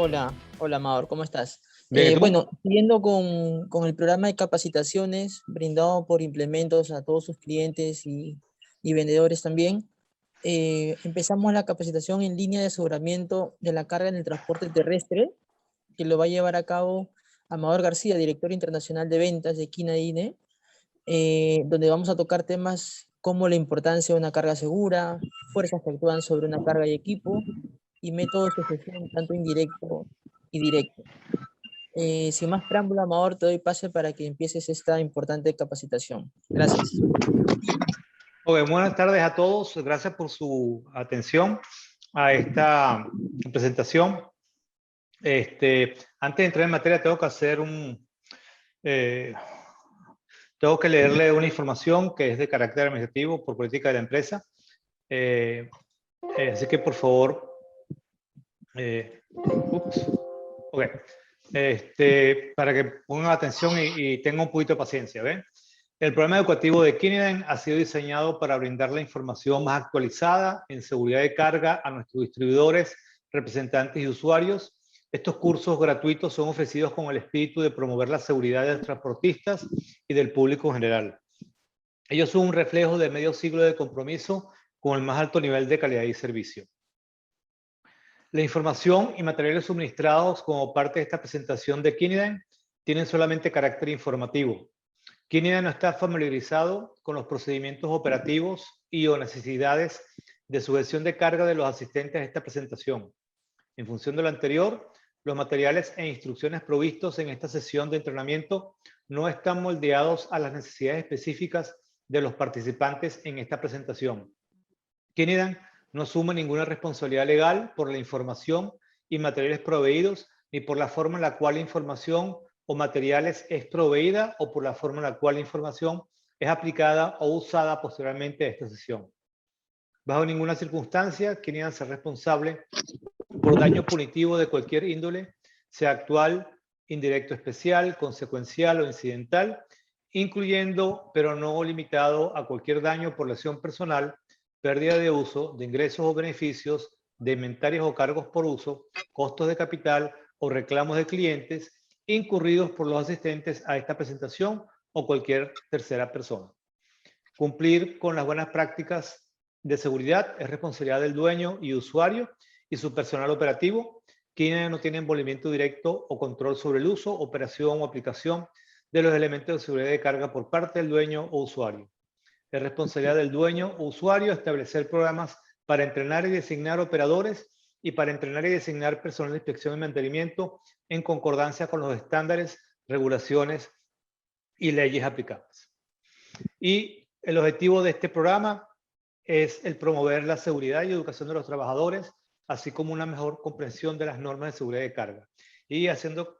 Hola, Amador, ¿cómo estás? Bien, ¿y tú? Bueno, siguiendo con el programa de capacitaciones brindado por Implementos a todos sus clientes y vendedores también, empezamos la capacitación en línea de aseguramiento de la carga en el transporte terrestre, que lo va a llevar a cabo Amador García, director internacional de ventas de Quina INE, donde vamos a tocar temas como la importancia de una carga segura, fuerzas que actúan sobre una carga y equipo, y métodos de gestión tanto indirecto y directo. Sin más preámbulo, Amador, te doy pase para que empieces esta importante capacitación. Gracias. Ok, buenas tardes a todos. Gracias por su atención a esta presentación. Antes de entrar en materia, tengo que leerle una información que es de carácter administrativo por política de la empresa. Así que, por favor, ok. Para que pongan atención y tengan un poquito de paciencia, ¿ven? El programa educativo de Kineden ha sido diseñado para brindar la información más actualizada en seguridad de carga a nuestros distribuidores, representantes y usuarios. Estos cursos gratuitos son ofrecidos con el espíritu de promover la seguridad de los transportistas y del público en general. Ellos son un reflejo de medio siglo de compromiso con el más alto nivel de calidad y servicio. La información y materiales suministrados como parte de esta presentación de Kineden tienen solamente carácter informativo. Kineden no está familiarizado con los procedimientos operativos y o necesidades de sujeción de carga de los asistentes a esta presentación. En función de lo anterior, los materiales e instrucciones provistos en esta sesión de entrenamiento no están moldeados a las necesidades específicas de los participantes en esta presentación. Kineden no asume ninguna responsabilidad legal por la información y materiales proveídos, ni por la forma en la cual la información o materiales es proveída o por la forma en la cual la información es aplicada o usada posteriormente a esta sesión. Bajo ninguna circunstancia, Kineden es responsable por daño punitivo de cualquier índole, sea actual, indirecto especial, consecuencial o incidental, incluyendo, pero no limitado a cualquier daño por lesión personal, pérdida de uso, de ingresos o beneficios, de inventarios o cargos por uso, costos de capital o reclamos de clientes incurridos por los asistentes a esta presentación o cualquier tercera persona. Cumplir con las buenas prácticas de seguridad es responsabilidad del dueño y usuario y su personal operativo, quienes no tienen envolvimiento directo o control sobre el uso, operación o aplicación de los elementos de seguridad de carga por parte del dueño o usuario. Es responsabilidad del dueño o usuario establecer programas para entrenar y designar operadores y para entrenar y designar personal de inspección y mantenimiento en concordancia con los estándares, regulaciones y leyes aplicables. Y el objetivo de este programa es el promover la seguridad y educación de los trabajadores, así como una mejor comprensión de las normas de seguridad de carga. Y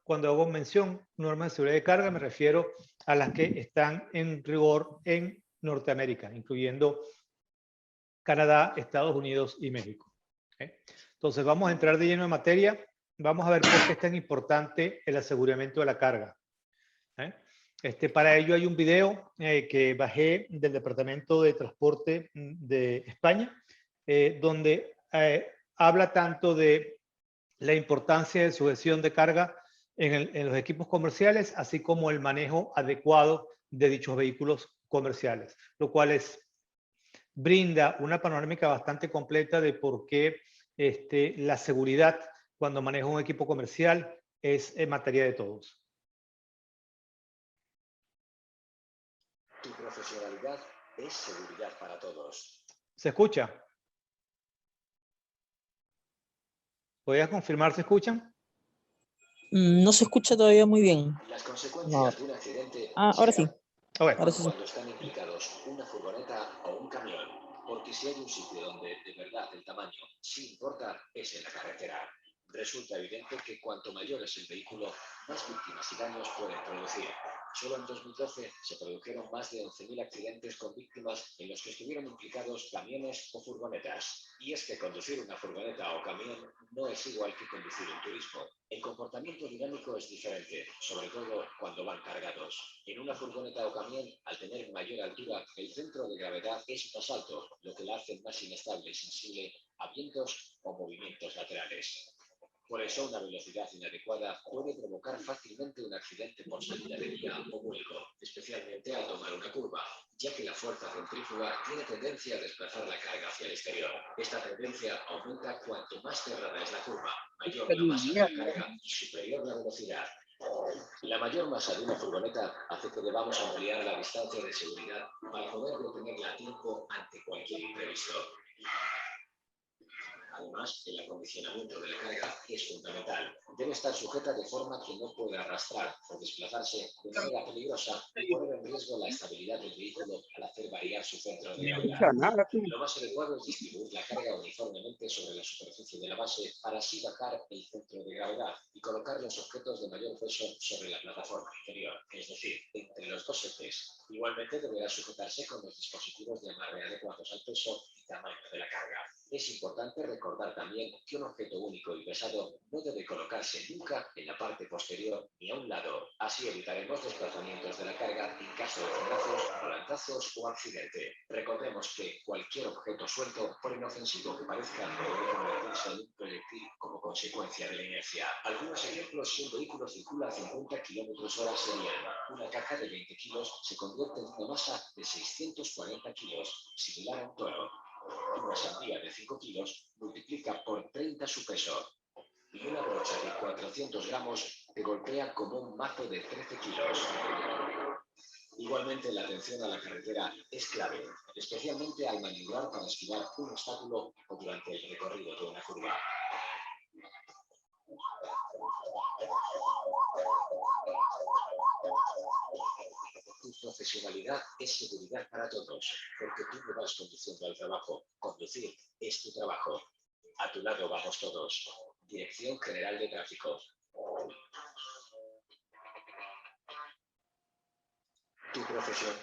cuando hago mención normas de seguridad de carga, me refiero a las que están en rigor en Norteamérica, incluyendo Canadá, Estados Unidos y México. Entonces, vamos a entrar de lleno en materia. Vamos a ver por qué es tan importante el aseguramiento de la carga. Para ello hay un video que bajé del Departamento de Transporte de España, donde habla tanto de la importancia de sujeción de carga en los equipos comerciales, así como el manejo adecuado de dichos vehículos comerciales, lo cual brinda una panorámica bastante completa de por qué la seguridad cuando maneja un equipo comercial es en materia de todos. Tu profesionalidad es seguridad para todos. ¿Se escucha? ¿Podrías confirmar si escuchan? No se escucha todavía muy bien. Las consecuencias de un accidente Ahora sí. Okay. Ahora sí. Cuando están implicados una furgoneta o un camión, porque si hay un sitio donde de verdad el tamaño sí importa, es en la carretera. Resulta evidente que cuanto mayor es el vehículo, más víctimas y daños pueden producir. Solo en 2012 se produjeron más de 11.000 accidentes con víctimas en los que estuvieron implicados camiones o furgonetas. Y es que conducir una furgoneta o camión no es igual que conducir un turismo. El comportamiento dinámico es diferente, sobre todo cuando van cargados. En una furgoneta o camión, al tener mayor altura, el centro de gravedad es más alto, lo que la hace más inestable y sensible a vientos o movimientos laterales. Por eso, una velocidad inadecuada puede provocar fácilmente un accidente por salida de vía o vuelco, especialmente al tomar una curva, ya que la fuerza centrífuga tiene tendencia a desplazar la carga hacia el exterior. Esta tendencia aumenta cuanto más cerrada es la curva, mayor la masa de la carga y superior la velocidad. La mayor masa de una furgoneta hace que debamos ampliar la distancia de seguridad para poder detenerla a tiempo ante cualquier imprevisto. Además, el acondicionamiento de la carga es fundamental. Debe estar sujeta de forma que no pueda arrastrar o desplazarse de manera peligrosa y poner en riesgo la estabilidad del vehículo al hacer variar su centro de gravedad. Lo más adecuado es distribuir la carga uniformemente sobre la superficie de la base para así bajar el centro de gravedad y colocar los objetos de mayor peso sobre la plataforma inferior, es decir, entre los dos ejes. Igualmente deberá sujetarse con los dispositivos de amarre adecuados al peso y tamaño de la carga. Es importante recordar también que un objeto único y pesado no debe colocarse nunca en la parte posterior ni a un lado. Así evitaremos desplazamientos de la carga en caso de frenazos, volantazos o accidente. Recordemos que cualquier objeto suelto, por inofensivo que parezca, puede convertirse en un proyectil como consecuencia de la inercia. Algunos ejemplos: si un vehículo circula a 50 km/h serían: una caja de 20 kilos se convierte en una masa de 640 kilos, similar a un toro. Una sandía de 5 kilos multiplica por 30 su peso. Y una brocha de 400 gramos te golpea como un mazo de 13 kilos. Igualmente, la atención a la carretera es clave, especialmente al maniobrar para esquivar un obstáculo o durante el recorrido de una curva. Tu profesionalidad es seguridad para todos, porque tú no vas conduciendo al trabajo. Conducir es tu trabajo. A tu lado vamos todos. Dirección General de Tráfico. Tu profesión.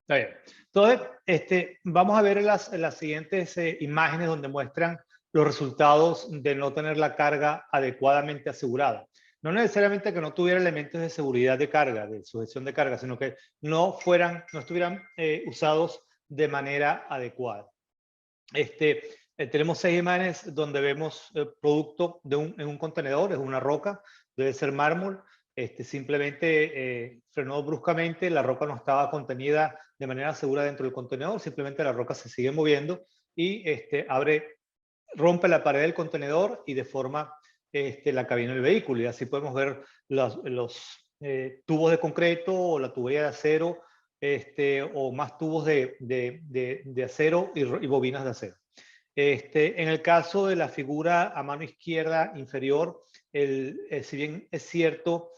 Está bien. Entonces, vamos a ver en las siguientes imágenes donde muestran los resultados de no tener la carga adecuadamente asegurada. No necesariamente que no tuviera elementos de seguridad de carga, de sujeción de carga, sino que no estuvieran usados de manera adecuada. Tenemos 6 imágenes donde vemos producto en un contenedor, es una roca, debe ser mármol. Simplemente frenó bruscamente, la roca no estaba contenida de manera segura dentro del contenedor, simplemente la roca se sigue moviendo y rompe la pared del contenedor y deforma la cabina del vehículo. Y así podemos ver los tubos de concreto o la tubería de acero, o más tubos de acero y bobinas de acero. En el caso de la figura a mano izquierda inferior, si bien es cierto,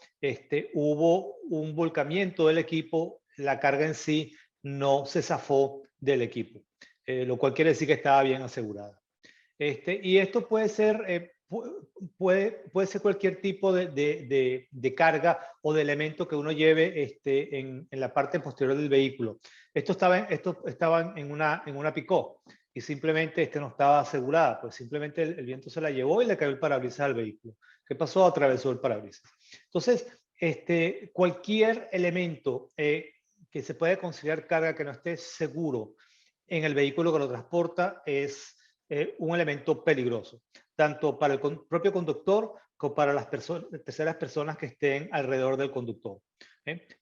hubo un volcamiento del equipo, la carga en sí no se zafó del equipo, lo cual quiere decir que estaba bien asegurada. Y esto puede ser, puede ser cualquier tipo de carga o de elemento que uno lleve en la parte posterior del vehículo. Esto estaba en una pick-up y simplemente no estaba asegurada, pues simplemente el viento se la llevó y le cayó el parabrisas al vehículo. ¿Qué pasó? Atravesó el parabrisas. Entonces, cualquier elemento que se puede considerar carga que no esté seguro en el vehículo que lo transporta es un elemento peligroso, tanto para el propio conductor como para las terceras personas que estén alrededor del conductor.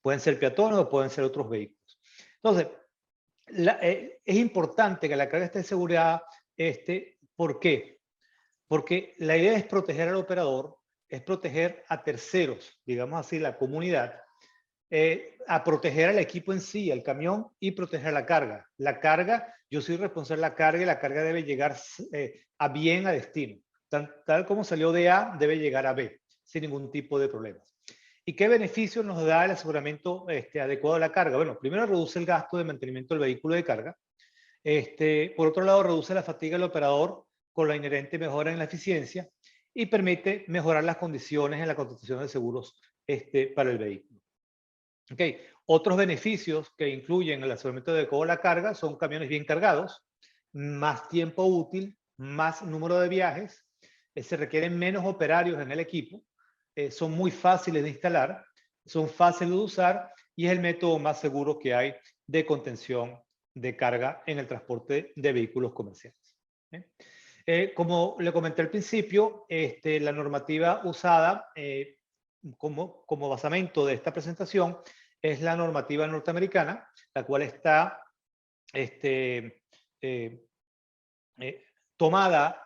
Pueden ser peatones o pueden ser otros vehículos. Entonces, es importante que la carga esté asegurada. ¿Por qué? Porque la idea es proteger al operador, es proteger a terceros, digamos así, la comunidad, a proteger al equipo en sí, al camión, y proteger la carga. La carga, yo soy responsable de la carga y la carga debe llegar a bien a destino. Tal como salió de A, debe llegar a B, sin ningún tipo de problemas. ¿Y qué beneficios nos da el aseguramiento adecuado de la carga? Bueno, primero reduce el gasto de mantenimiento del vehículo de carga. Por otro lado, reduce la fatiga del operador con la inherente mejora en la eficiencia y permite mejorar las condiciones en la contratación de seguros para el vehículo. Okay. Otros beneficios que incluyen el aseguramiento adecuado de la carga son camiones bien cargados, más tiempo útil, más número de viajes, se requieren menos operarios en el equipo, son muy fáciles de instalar, son fáciles de usar y es el método más seguro que hay de contención de carga en el transporte de vehículos comerciales. Como le comenté al principio, la normativa usada como basamento de esta presentación es la normativa norteamericana, la cual está tomada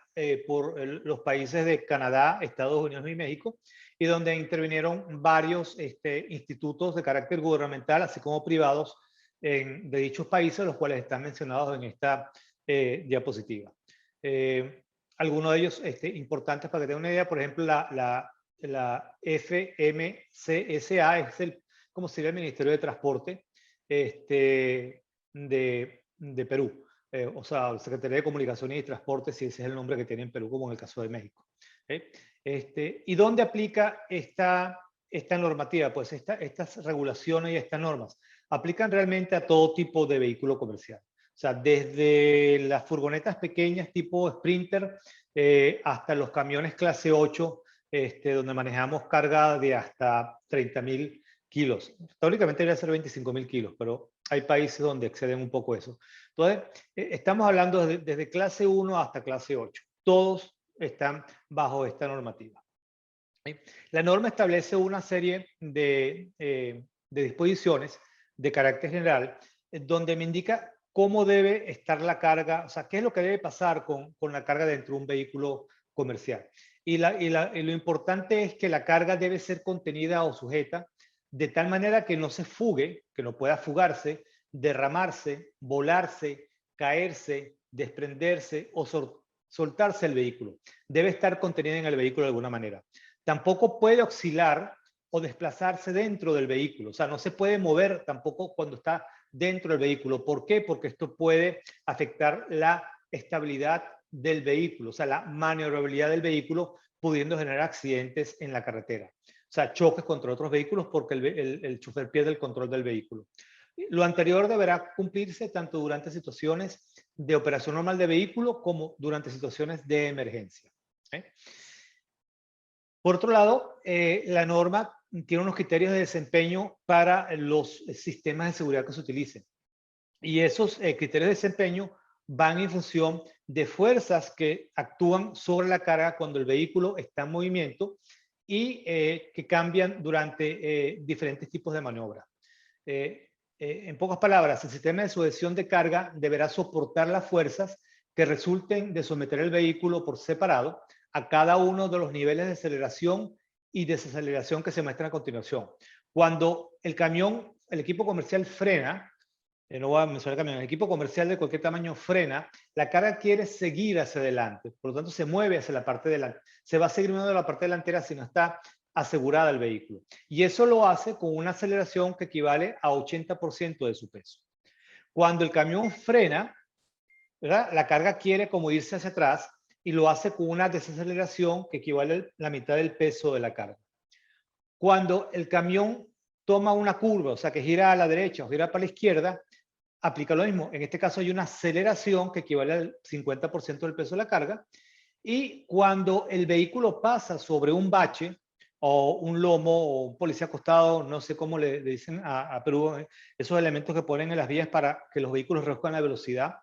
por los países de Canadá, Estados Unidos y México, y donde intervinieron varios institutos de carácter gubernamental, así como privados de dichos países, los cuales están mencionados en esta diapositiva. Algunos de ellos importantes para que tengan una idea, por ejemplo, la FMCSA es como sería el Ministerio de Transporte de Perú. O sea, Secretaría de Comunicaciones y Transportes, si ese es el nombre que tiene en Perú, como en el caso de México. ¿Y dónde aplica esta normativa? Pues estas regulaciones y estas normas aplican realmente a todo tipo de vehículo comercial. O sea, desde las furgonetas pequeñas tipo Sprinter hasta los camiones clase 8, donde manejamos carga de hasta 30.000 kilos. Teóricamente debería ser 25.000 kilos, pero hay países donde exceden un poco eso. Entonces, estamos hablando desde clase 1 hasta clase 8. Todos están bajo esta normativa. La norma establece una serie de disposiciones de carácter general, donde me indica cómo debe estar la carga, o sea, qué es lo que debe pasar con la carga dentro de un vehículo comercial. Y lo importante es que la carga debe ser contenida o sujeta de tal manera que no se fugue, que no pueda fugarse, derramarse, volarse, caerse, desprenderse o soltarse el vehículo. Debe estar contenida en el vehículo de alguna manera. Tampoco puede oscilar o desplazarse dentro del vehículo. O sea, no se puede mover tampoco cuando está dentro del vehículo. ¿Por qué? Porque esto puede afectar la estabilidad del vehículo, o sea, la maniobrabilidad del vehículo, pudiendo generar accidentes en la carretera. O sea, choques contra otros vehículos porque el chofer pierde el control del vehículo. Lo anterior deberá cumplirse tanto durante situaciones de operación normal de vehículo como durante situaciones de emergencia. Por otro lado, la norma tiene unos criterios de desempeño para los sistemas de seguridad que se utilicen. Y esos criterios de desempeño van en función de fuerzas que actúan sobre la carga cuando el vehículo está en movimiento y que cambian durante diferentes tipos de maniobra. En pocas palabras, el sistema de sujeción de carga deberá soportar las fuerzas que resulten de someter el vehículo por separado a cada uno de los niveles de aceleración y desaceleración que se muestran a continuación. Cuando el camión, el equipo comercial frena, no voy a mencionar el camión, el equipo comercial de cualquier tamaño frena, la carga quiere seguir hacia adelante, por lo tanto se mueve hacia la parte delantera, se va a seguir moviendo la parte delantera si no está asegurada el vehículo. Y eso lo hace con una aceleración que equivale a 80% de su peso. Cuando el camión frena, ¿verdad? La carga quiere como irse hacia atrás y lo hace con una desaceleración que equivale a la mitad del peso de la carga. Cuando el camión toma una curva, o sea que gira a la derecha o gira para la izquierda, aplica lo mismo. En este caso hay una aceleración que equivale al 50% del peso de la carga. Y cuando el vehículo pasa sobre un bache o un lomo o un policía acostado, no sé cómo le dicen a Perú, esos elementos que ponen en las vías para que los vehículos reduzcan la velocidad,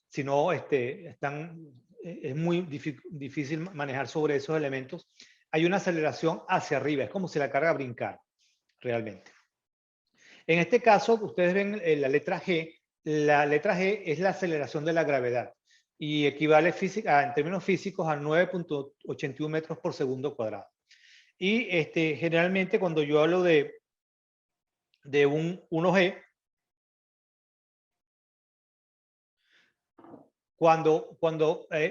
si no es muy difícil manejar sobre esos elementos. Hay una aceleración hacia arriba, es como si la carga brincara realmente. En este caso, ustedes ven la letra G. La letra G es la aceleración de la gravedad y equivale en términos físicos a 9.81 metros por segundo cuadrado. Y generalmente cuando yo hablo de un 1G, cuando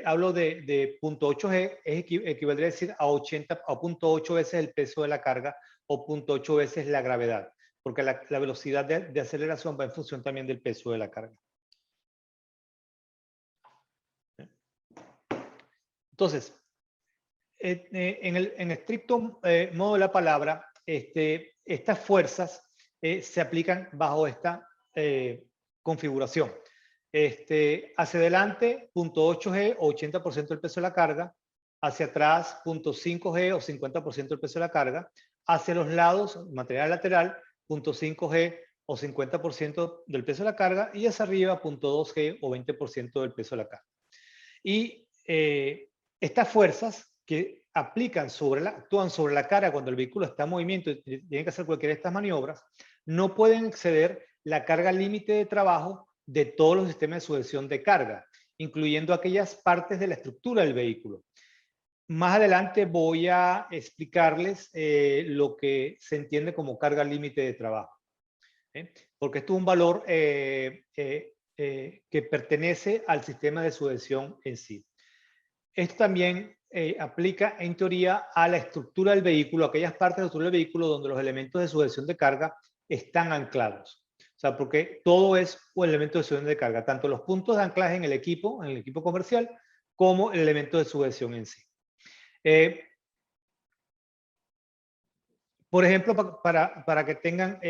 hablo de 0.8G, equivaldría a decir a 0.8 veces el peso de la carga o 0.8 veces la gravedad, porque la velocidad de aceleración va en función también del peso de la carga. Entonces, en estricto modo de la palabra, estas fuerzas se aplican bajo esta configuración. Hacia adelante, 0.8G o 80% del peso de la carga. Hacia atrás, 0.5G o 50% del peso de la carga. Hacia los lados, material lateral, 0.5G o 50% del peso de la carga. Y hacia arriba, 0.2G o 20% del peso de la carga. Y estas fuerzas que actúan sobre la carga cuando el vehículo está en movimiento y tienen que hacer cualquiera de estas maniobras, no pueden exceder la carga límite de trabajo de todos los sistemas de sujeción de carga, incluyendo aquellas partes de la estructura del vehículo. Más adelante voy a explicarles lo que se entiende como carga límite de trabajo, porque esto es un valor que pertenece al sistema de sujeción en sí. Esto también aplica en teoría a la estructura del vehículo, aquellas partes de la estructura del vehículo donde los elementos de sujeción de carga están anclados. O sea, porque todo es un elemento de sujeción de carga, tanto los puntos de anclaje en el equipo comercial, como el elemento de sujeción en sí. Por ejemplo, para que tengan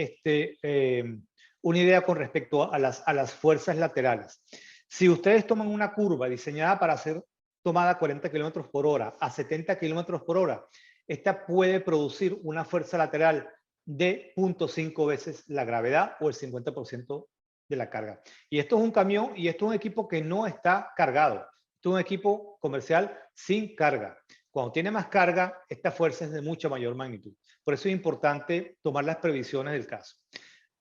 una idea con respecto a las fuerzas laterales. Si ustedes toman una curva diseñada para ser tomada a 40 kilómetros por hora a 70 kilómetros por hora, esta puede producir una fuerza lateral de 0.5 veces la gravedad o el 50% de la carga. Y esto es un camión y esto es un equipo que no está cargado. Esto es un equipo comercial sin carga. Cuando tiene más carga, esta fuerza es de mucha mayor magnitud. Por eso es importante tomar las previsiones del caso.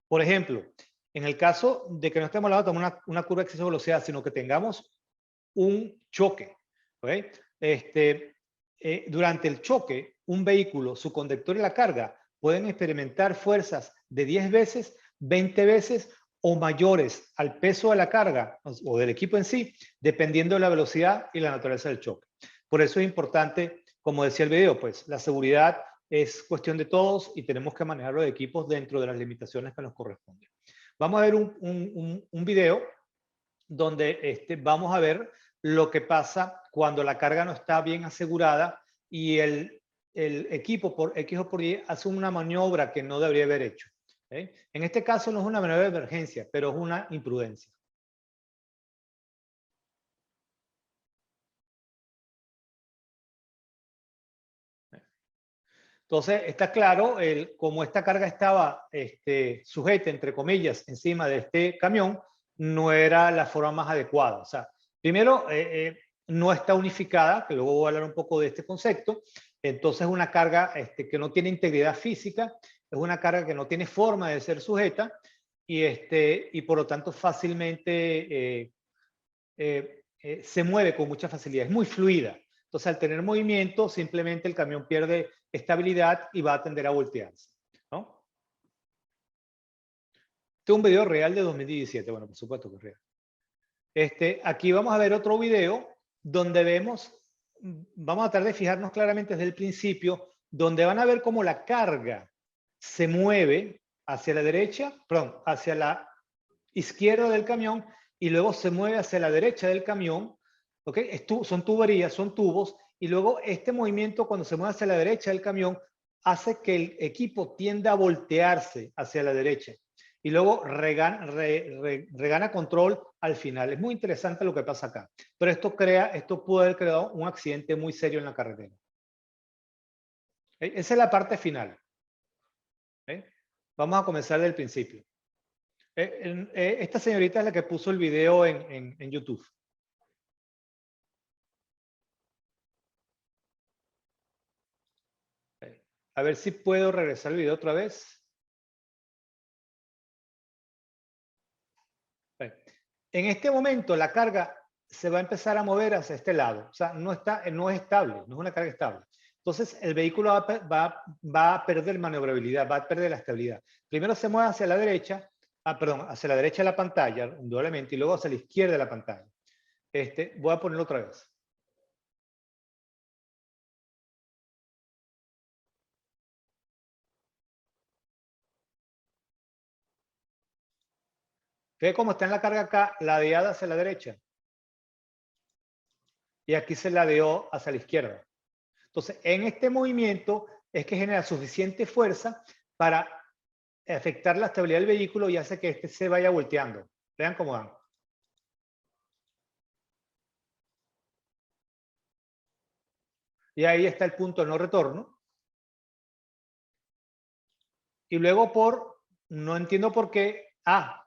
Por ejemplo, en el caso de que no estemos hablando de tomar una curva de exceso de velocidad, sino que tengamos un choque, ¿okay? Durante el choque, un vehículo, su conductor y la carga pueden experimentar fuerzas de 10 veces, 20 veces o mayores al peso de la carga o del equipo en sí, dependiendo de la velocidad y la naturaleza del choque. Por eso es importante, como decía el video, pues la seguridad es cuestión de todos y tenemos que manejar los equipos dentro de las limitaciones que nos corresponden. Vamos a ver un video donde vamos a ver lo que pasa cuando la carga no está bien asegurada y el equipo por X o por Y hace una maniobra que no debería haber hecho. En este caso no es una maniobra de emergencia, pero es una imprudencia. Entonces, está claro, como esta carga estaba sujeta, entre comillas, encima de este camión, no era la forma más adecuada. O sea, primero, no está unificada, que luego voy a hablar un poco de este concepto. Entonces, es una carga que no tiene integridad física, es una carga que no tiene forma de ser sujeta y por lo tanto fácilmente se mueve con mucha facilidad, es muy fluida. Entonces, al tener movimiento, simplemente el camión pierde estabilidad y va a tender a voltearse, ¿no? Este es un video real de 2017, bueno, por supuesto que es real. Aquí vamos a ver otro video donde vamos a tratar de fijarnos claramente desde el principio, donde van a ver cómo la carga se mueve hacia la derecha, perdón, hacia la izquierda del camión y luego se mueve hacia la derecha del camión. ¿Ok? Son tuberías, son tubos, y luego este movimiento cuando se mueve hacia la derecha del camión hace que el equipo tienda a voltearse hacia la derecha y luego regana control al final. Es muy interesante lo que pasa acá, pero esto puede haber creado un accidente muy serio en la carretera. Esa es la parte final. Vamos a comenzar del principio. Esta señorita es la que puso el video en YouTube. A ver si puedo regresar el video otra vez. En este momento la carga se va a empezar a mover hacia este lado. O sea, no es estable, no es una carga estable. Entonces el vehículo va a perder maniobrabilidad, va a perder la estabilidad. Primero se mueve hacia la derecha, hacia la derecha de la pantalla, indudablemente, y luego hacia la izquierda de la pantalla. Voy a ponerlo otra vez. Ve cómo está en la carga acá, ladeada hacia la derecha. Y aquí se ladeó hacia la izquierda. Entonces, en este movimiento es que genera suficiente fuerza para afectar la estabilidad del vehículo y hace que se vaya volteando. Vean cómo van. Y ahí está el punto de no retorno. Y luego no entiendo por qué,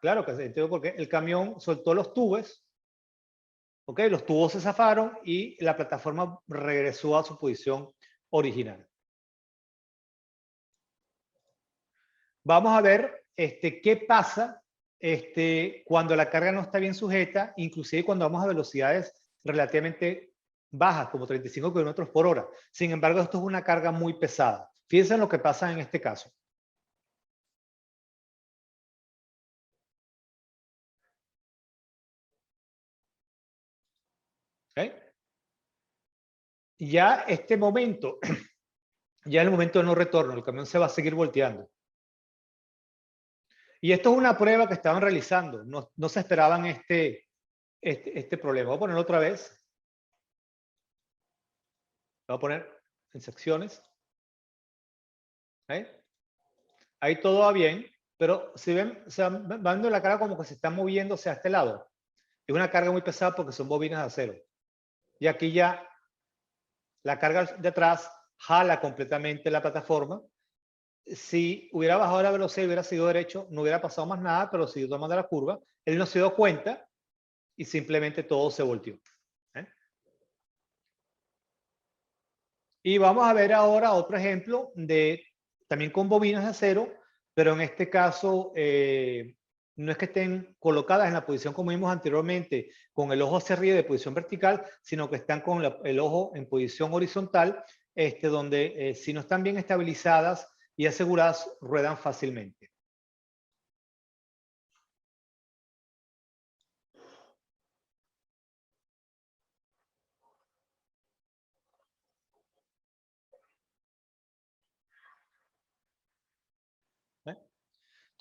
claro que entiendo por qué, el camión soltó los tubos, ¿Ok? Los tubos se zafaron y la plataforma regresó a su posición original. Vamos a ver qué pasa cuando la carga no está bien sujeta, inclusive cuando vamos a velocidades relativamente bajas, como 35 kilómetros por hora. Sin embargo, esto es una carga muy pesada. Fíjense en lo que pasa en este caso. ¿Okay? Ya este momento, ya el momento de no retorno, el camión se va a seguir volteando. Y esto es una prueba que estaban realizando. No se esperaban este problema. Voy a ponerlo otra vez. Lo voy a poner en secciones. ¿Okay? Ahí todo va bien, pero si ven, se van viendo la carga como que se está moviendo hacia este lado. Es una carga muy pesada porque son bobinas de acero. Y aquí ya la carga de atrás jala completamente la plataforma. Si hubiera bajado la velocidad y hubiera sido derecho, no hubiera pasado más nada, pero siguió tomando la curva. Él no se dio cuenta y simplemente todo se volteó. Y vamos a ver ahora otro ejemplo de también con bobinas de acero, pero en este caso no es que estén colocadas en la posición como vimos anteriormente, con el ojo hacia arriba de posición vertical, sino que están con el ojo en posición horizontal, donde si no están bien estabilizadas y aseguradas, ruedan fácilmente.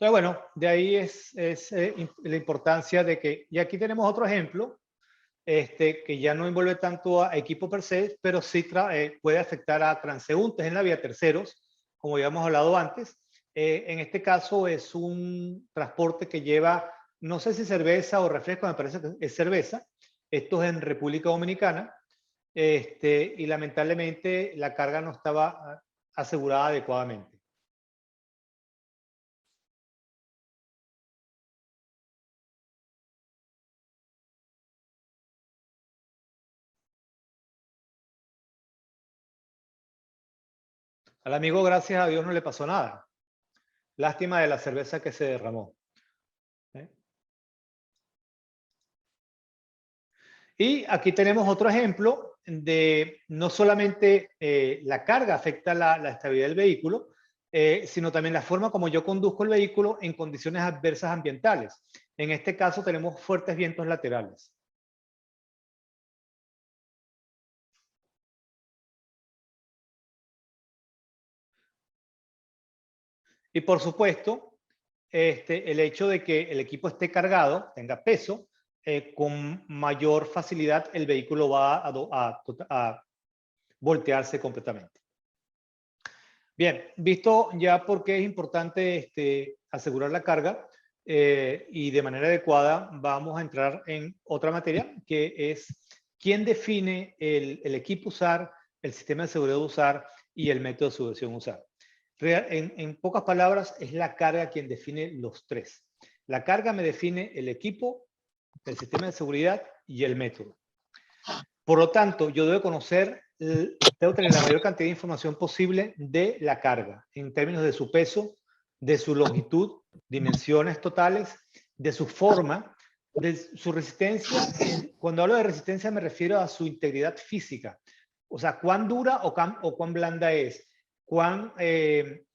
Entonces, bueno, de ahí es la importancia de que, y aquí tenemos otro ejemplo, que ya no envuelve tanto a equipo per se, pero sí puede afectar a transeúntes en la vía, terceros, como ya hemos hablado antes. En este caso es un transporte que lleva, no sé si cerveza o refresco, me parece que es cerveza. Esto es en República Dominicana. Y lamentablemente la carga no estaba asegurada adecuadamente. Al amigo, gracias a Dios, no le pasó nada. Lástima de la cerveza que se derramó. Y aquí tenemos otro ejemplo de no solamente la carga afecta la estabilidad del vehículo, sino también la forma como yo conduzco el vehículo en condiciones adversas ambientales. En este caso tenemos fuertes vientos laterales. Y por supuesto, el hecho de que el equipo esté cargado, tenga peso, con mayor facilidad el vehículo va a voltearse completamente. Bien, visto ya por qué es importante asegurar la carga y de manera adecuada, vamos a entrar en otra materia que es quién define el equipo usar, el sistema de seguridad usar y el método de subversión usar. En pocas palabras, es la carga quien define los tres. La carga me define el equipo, el sistema de seguridad y el método. Por lo tanto, yo debo conocer, debo tener la mayor cantidad de información posible de la carga, en términos de su peso, de su longitud, dimensiones totales, de su forma, de su resistencia. Cuando hablo de resistencia me refiero a su integridad física. O sea, cuán dura o cuán blanda es, cuán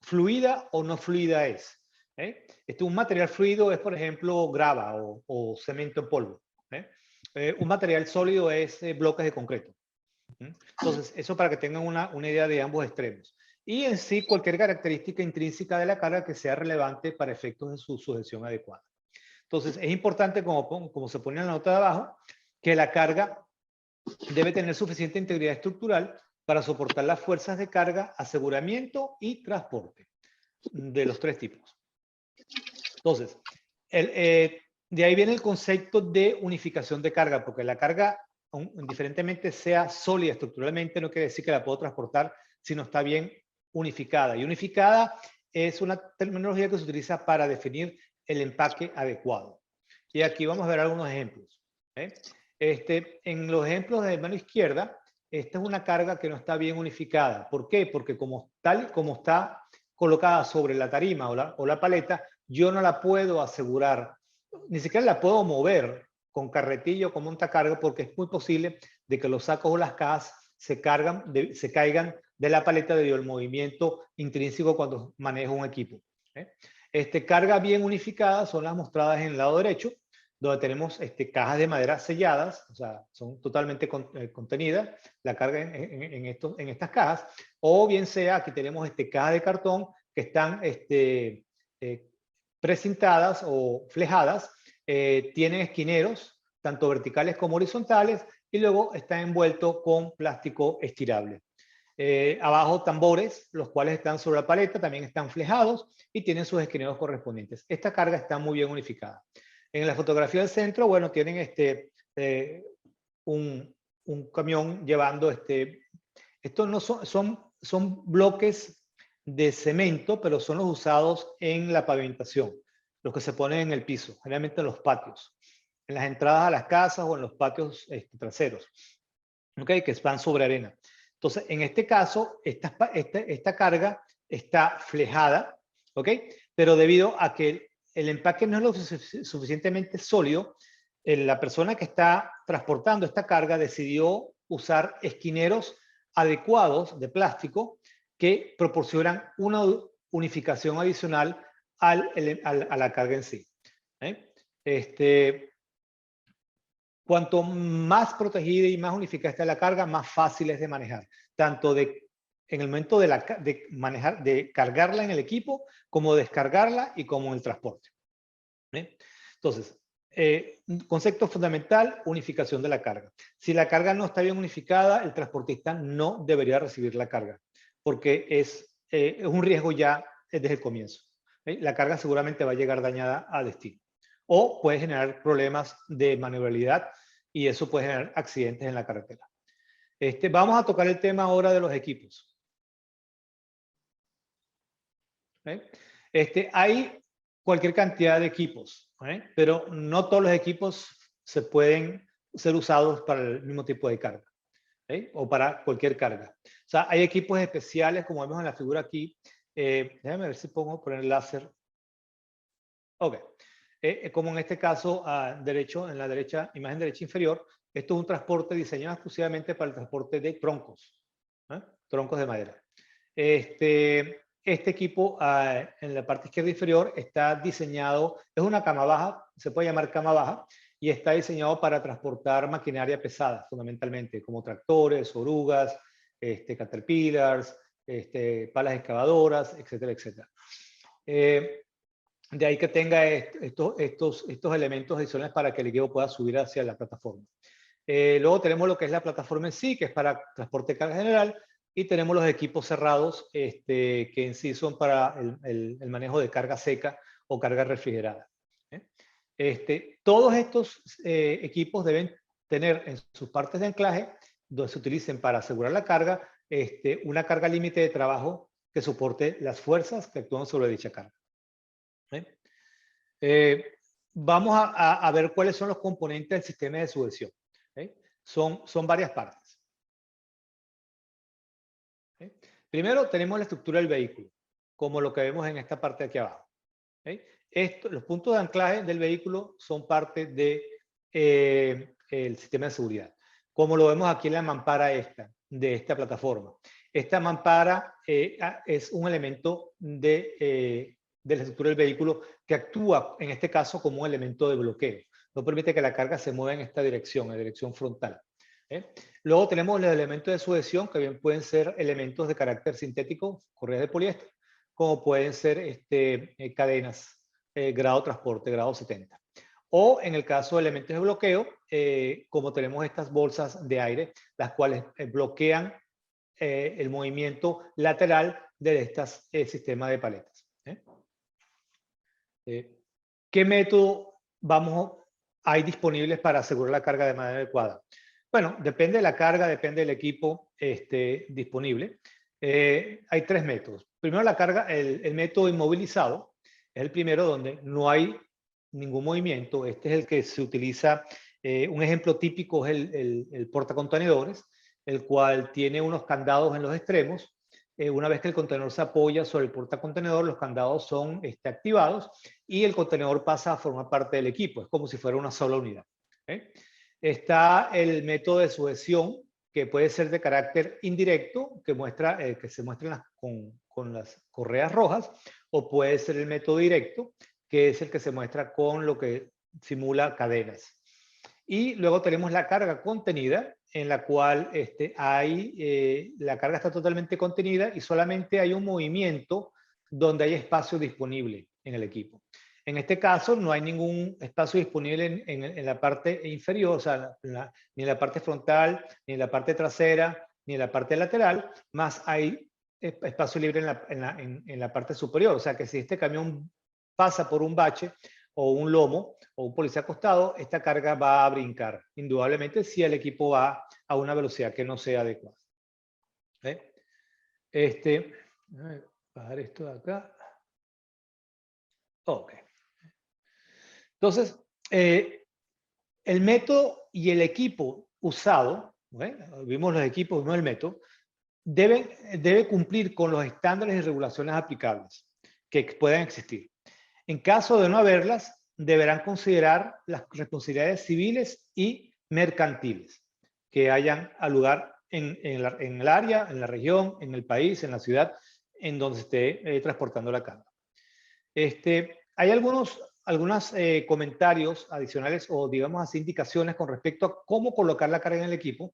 fluida o no fluida es. Un material fluido es, por ejemplo, grava o cemento en polvo. Un material sólido es bloques de concreto. Entonces, eso para que tengan una idea de ambos extremos. Y en sí, cualquier característica intrínseca de la carga que sea relevante para efectos de su sujeción adecuada. Entonces, es importante, como se pone en la nota de abajo, que la carga debe tener suficiente integridad estructural para soportar las fuerzas de carga, aseguramiento y transporte de los tres tipos. Entonces, de ahí viene el concepto de unificación de carga, porque la carga, indiferentemente sea sólida estructuralmente, no quiere decir que la puedo transportar si no está bien unificada. Y unificada es una terminología que se utiliza para definir el empaque adecuado. Y aquí vamos a ver algunos ejemplos. En los ejemplos de mano izquierda, esta es una carga que no está bien unificada. ¿Por qué? Porque tal como está colocada sobre la tarima o la paleta, yo no la puedo asegurar, ni siquiera la puedo mover con carretillo o con montacarga, porque es muy posible de que los sacos o las cajas se caigan de la paleta debido al movimiento intrínseco cuando manejo un equipo. Cargas bien unificadas son las mostradas en el lado derecho, donde tenemos cajas de madera selladas, o sea, son totalmente contenidas, la carga en estas cajas, o bien sea, aquí tenemos cajas de cartón que están precintadas o flejadas, tienen esquineros, tanto verticales como horizontales, y luego está envuelto con plástico estirable. Abajo tambores, los cuales están sobre la paleta, también están flejados y tienen sus esquineros correspondientes. Esta carga está muy bien unificada. En la fotografía del centro, bueno, tienen un camión llevando estos no son bloques de cemento, pero son los usados en la pavimentación, los que se ponen en el piso, generalmente en los patios, en las entradas a las casas o en los patios traseros, ¿okay? Que van sobre arena. Entonces, en este caso, esta carga está flejada, ¿ok? Pero debido a que el empaque no es lo suficientemente sólido, la persona que está transportando esta carga decidió usar esquineros adecuados de plástico que proporcionan una unificación adicional a la carga en sí. Cuanto más protegida y más unificada está la carga, más fácil es de manejar, tanto en el momento de cargarla en el equipo, como descargarla y como en el transporte. Entonces, concepto fundamental, unificación de la carga. Si la carga no está bien unificada, el transportista no debería recibir la carga, porque es un riesgo ya desde el comienzo. La carga seguramente va a llegar dañada a destino. O puede generar problemas de maniobrabilidad y eso puede generar accidentes en la carretera. Vamos a tocar el tema ahora de los equipos. Hay cualquier cantidad de equipos, pero no todos los equipos se pueden ser usados para el mismo tipo de carga, o para cualquier carga. O sea, hay equipos especiales, como vemos en la figura aquí. Déjame ver si pongo poner el láser. Ok. Como en este caso, en la imagen derecha inferior, esto es un transporte diseñado exclusivamente para el transporte de troncos, troncos de madera. Este equipo en la parte izquierda inferior está diseñado, es una cama baja, se puede llamar cama baja, y está diseñado para transportar maquinaria pesada, fundamentalmente, como tractores, orugas, caterpillars, palas excavadoras, etcétera, etcétera. De ahí que tenga estos elementos adicionales para que el equipo pueda subir hacia la plataforma. Luego tenemos lo que es la plataforma en sí, que es para transporte de carga general, y tenemos los equipos cerrados, que en sí son para el manejo de carga seca o carga refrigerada. Todos estos equipos deben tener en sus partes de anclaje, donde se utilicen para asegurar la carga, una carga límite de trabajo que soporte las fuerzas que actúan sobre dicha carga. Vamos a ver cuáles son los componentes del sistema de sujeción. Son varias partes. Primero tenemos la estructura del vehículo, como lo que vemos en esta parte de aquí abajo. Los puntos de anclaje del vehículo son parte del sistema de seguridad, como lo vemos aquí en la mampara de esta plataforma. Esta mampara es un elemento de la estructura del vehículo que actúa, en este caso, como un elemento de bloqueo. No permite que la carga se mueva en esta dirección, en dirección frontal. Luego tenemos los elementos de sujeción, que bien pueden ser elementos de carácter sintético, correas de poliéster, como pueden ser cadenas, grado transporte, grado 70. O en el caso de elementos de bloqueo, como tenemos estas bolsas de aire, las cuales bloquean el movimiento lateral de estos sistemas de paletas. ¿Qué método hay disponibles para asegurar la carga de manera adecuada? Bueno, depende de la carga, depende del equipo disponible. Hay tres métodos. Primero, la carga, el método inmovilizado, es el primero donde no hay ningún movimiento. Este es el que se utiliza Un ejemplo típico es el portacontenedores, el cual tiene unos candados en los extremos. Una vez que el contenedor se apoya sobre el portacontenedor, los candados son activados y el contenedor pasa a formar parte del equipo. Es como si fuera una sola unidad. Está el método de sujeción, que puede ser de carácter indirecto, que se muestra con las correas rojas, o puede ser el método directo, que es el que se muestra con lo que simula cadenas. Y luego tenemos la carga contenida, en la cual la carga está totalmente contenida y solamente hay un movimiento donde hay espacio disponible en el equipo. En este caso no hay ningún espacio disponible en la parte inferior, o sea, ni en la parte frontal, ni en la parte trasera, ni en la parte lateral, más hay espacio libre en la parte superior. O sea que si este camión pasa por un bache o un lomo o un policía acostado, esta carga va a brincar, indudablemente, si el equipo va a una velocidad que no sea adecuada. Bajar esto de acá. Ok. Entonces, el método y el equipo usado, vimos los equipos, no el método, debe cumplir con los estándares y regulaciones aplicables que puedan existir. En caso de no haberlas, deberán considerar las responsabilidades civiles y mercantiles que hayan al lugar en el área, en la región, en el país, en la ciudad, en donde se esté transportando la carga. Hay algunos comentarios adicionales o, digamos así, indicaciones con respecto a cómo colocar la carga en el equipo,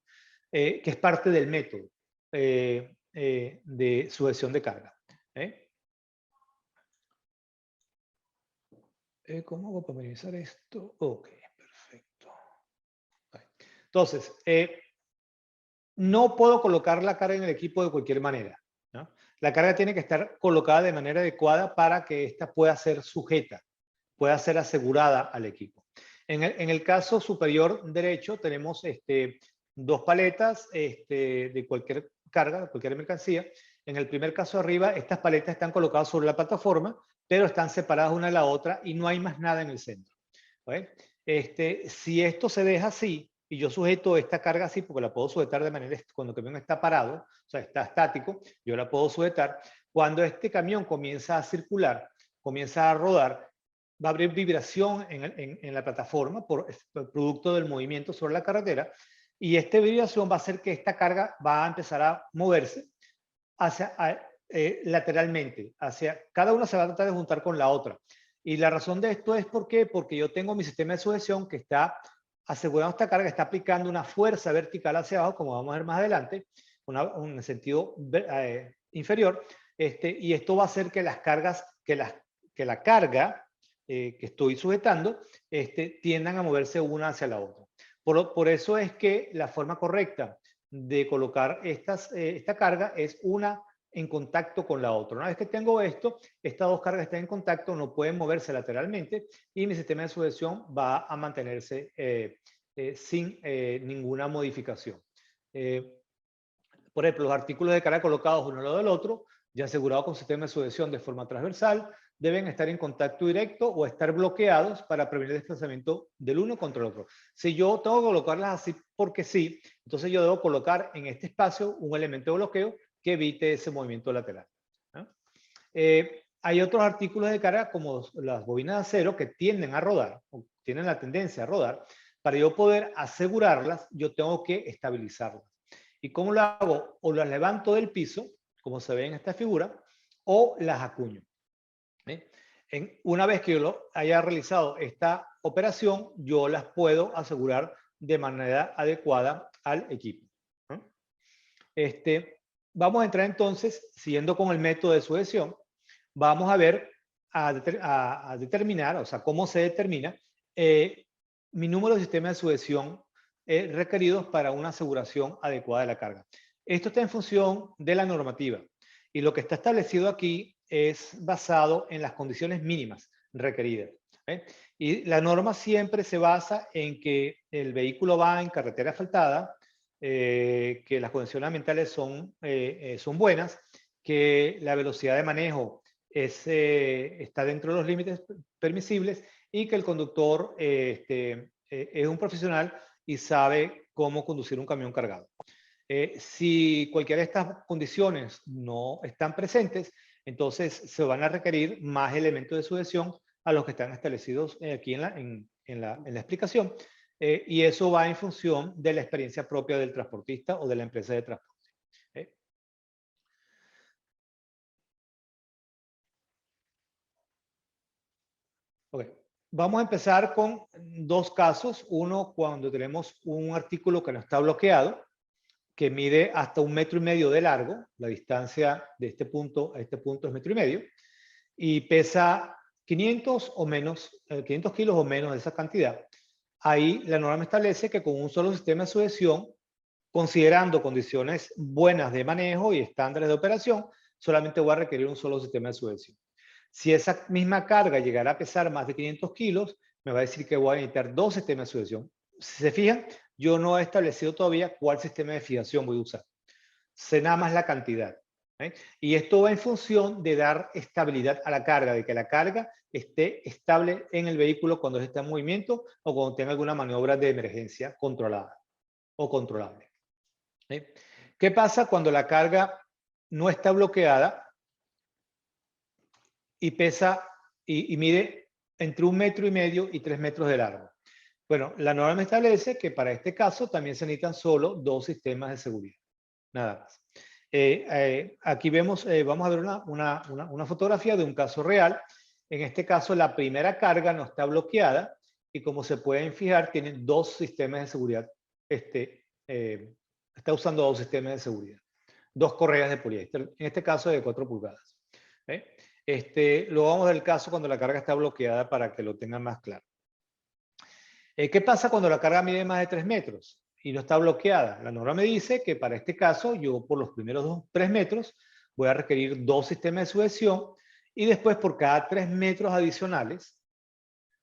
que es parte del método de sujeción de carga. ¿Cómo hago para minimizar esto? Ok, perfecto. Entonces, no puedo colocar la carga en el equipo de cualquier manera, ¿no? La carga tiene que estar colocada de manera adecuada para que ésta pueda ser sujeta, pueda ser asegurada al equipo. En el caso superior derecho tenemos dos paletas de cualquier carga, de cualquier mercancía. En el primer caso arriba, estas paletas están colocadas sobre la plataforma, pero están separadas una de la otra y no hay más nada en el centro. Si esto se deja así, y yo sujeto esta carga así, porque la puedo sujetar de manera, cuando el camión está parado, o sea, está estático, yo la puedo sujetar. Cuando este camión comienza a circular, comienza a rodar, va a haber vibración en la plataforma por producto del movimiento sobre la carretera, y esta vibración va a hacer que esta carga va a empezar a moverse lateralmente, cada una se va a tratar de juntar con la otra. Y la razón de esto es porque yo tengo mi sistema de sujeción que está asegurando esta carga, está aplicando una fuerza vertical hacia abajo, como vamos a ver más adelante, un sentido inferior, y esto va a hacer que las cargas, que la carga que estoy sujetando, tiendan a moverse una hacia la otra. Por eso es que la forma correcta de colocar esta carga es una en contacto con la otra. Una vez que tengo esto, estas dos cargas están en contacto, no pueden moverse lateralmente y mi sistema de sujeción va a mantenerse sin ninguna modificación. Por ejemplo, los artículos de carga colocados uno al lado del otro, ya asegurados con sistema de sujeción de forma transversal, deben estar en contacto directo o estar bloqueados para prevenir el desplazamiento del uno contra el otro. Si yo tengo que colocarlas así porque sí, entonces yo debo colocar en este espacio un elemento de bloqueo que evite ese movimiento lateral, ¿no? Hay otros artículos de carga como las bobinas de acero que tienden a rodar, o tienen la tendencia a rodar. Para yo poder asegurarlas, yo tengo que estabilizarlas. ¿Y cómo lo hago? O las levanto del piso, como se ve en esta figura, o las acuño. Una vez que yo haya realizado esta operación, yo las puedo asegurar de manera adecuada al equipo, ¿no? Vamos a entrar entonces, siguiendo con el método de sujeción, vamos a ver, a determinar, o sea, cómo se determina mi número de sistemas de sujeción requeridos para una aseguración adecuada de la carga. Esto está en función de la normativa y lo que está establecido aquí es basado en las condiciones mínimas requeridas. Y la norma siempre se basa en que el vehículo va en carretera asfaltada, que las condiciones ambientales son buenas, que la velocidad de manejo está dentro de los límites permisibles y que el conductor es un profesional y sabe cómo conducir un camión cargado. Si cualquiera de estas condiciones no están presentes, entonces se van a requerir más elementos de sujeción a los que están establecidos aquí en la explicación. Y eso va en función de la experiencia propia del transportista o de la empresa de transporte. Okay. Vamos a empezar con dos casos. Uno, cuando tenemos un artículo que no está bloqueado, que mide hasta 1,5 metros de largo. La distancia de este punto a este punto es 1,5 metros. Y pesa 500 o menos, 500 kilos o menos de esa cantidad. Ahí la norma establece que con un solo sistema de sujeción, considerando condiciones buenas de manejo y estándares de operación, solamente voy a requerir un solo sistema de sujeción. Si esa misma carga llegara a pesar más de 500 kilos, me va a decir que voy a necesitar 2 sistemas de sujeción. Si se fijan, yo no he establecido todavía cuál sistema de fijación voy a usar. Sé nada más la cantidad. Y esto va en función de dar estabilidad a la carga, de que la carga esté estable en el vehículo cuando esté en movimiento o cuando tenga alguna maniobra de emergencia controlada o controlable. ¿Qué pasa cuando la carga no está bloqueada y pesa y mide entre 1,5 metros y 3 metros de largo? Bueno, la norma establece que para este caso también se necesitan solo 2 sistemas de seguridad. Nada más. Aquí vemos, vamos a ver una fotografía de un caso real. En este caso, la primera carga no está bloqueada y como se pueden fijar, tiene 2 sistemas de seguridad. Está usando 2 sistemas de seguridad. 2 correas de poliéster, en este caso de 4 pulgadas. Luego vamos al caso cuando la carga está bloqueada para que lo tengan más claro. ¿Qué pasa cuando la carga mide más de 3 metros y no está bloqueada? La norma me dice que para este caso, yo por los primeros 3 metros voy a requerir 2 sistemas de sujeción y después por cada 3 metros adicionales,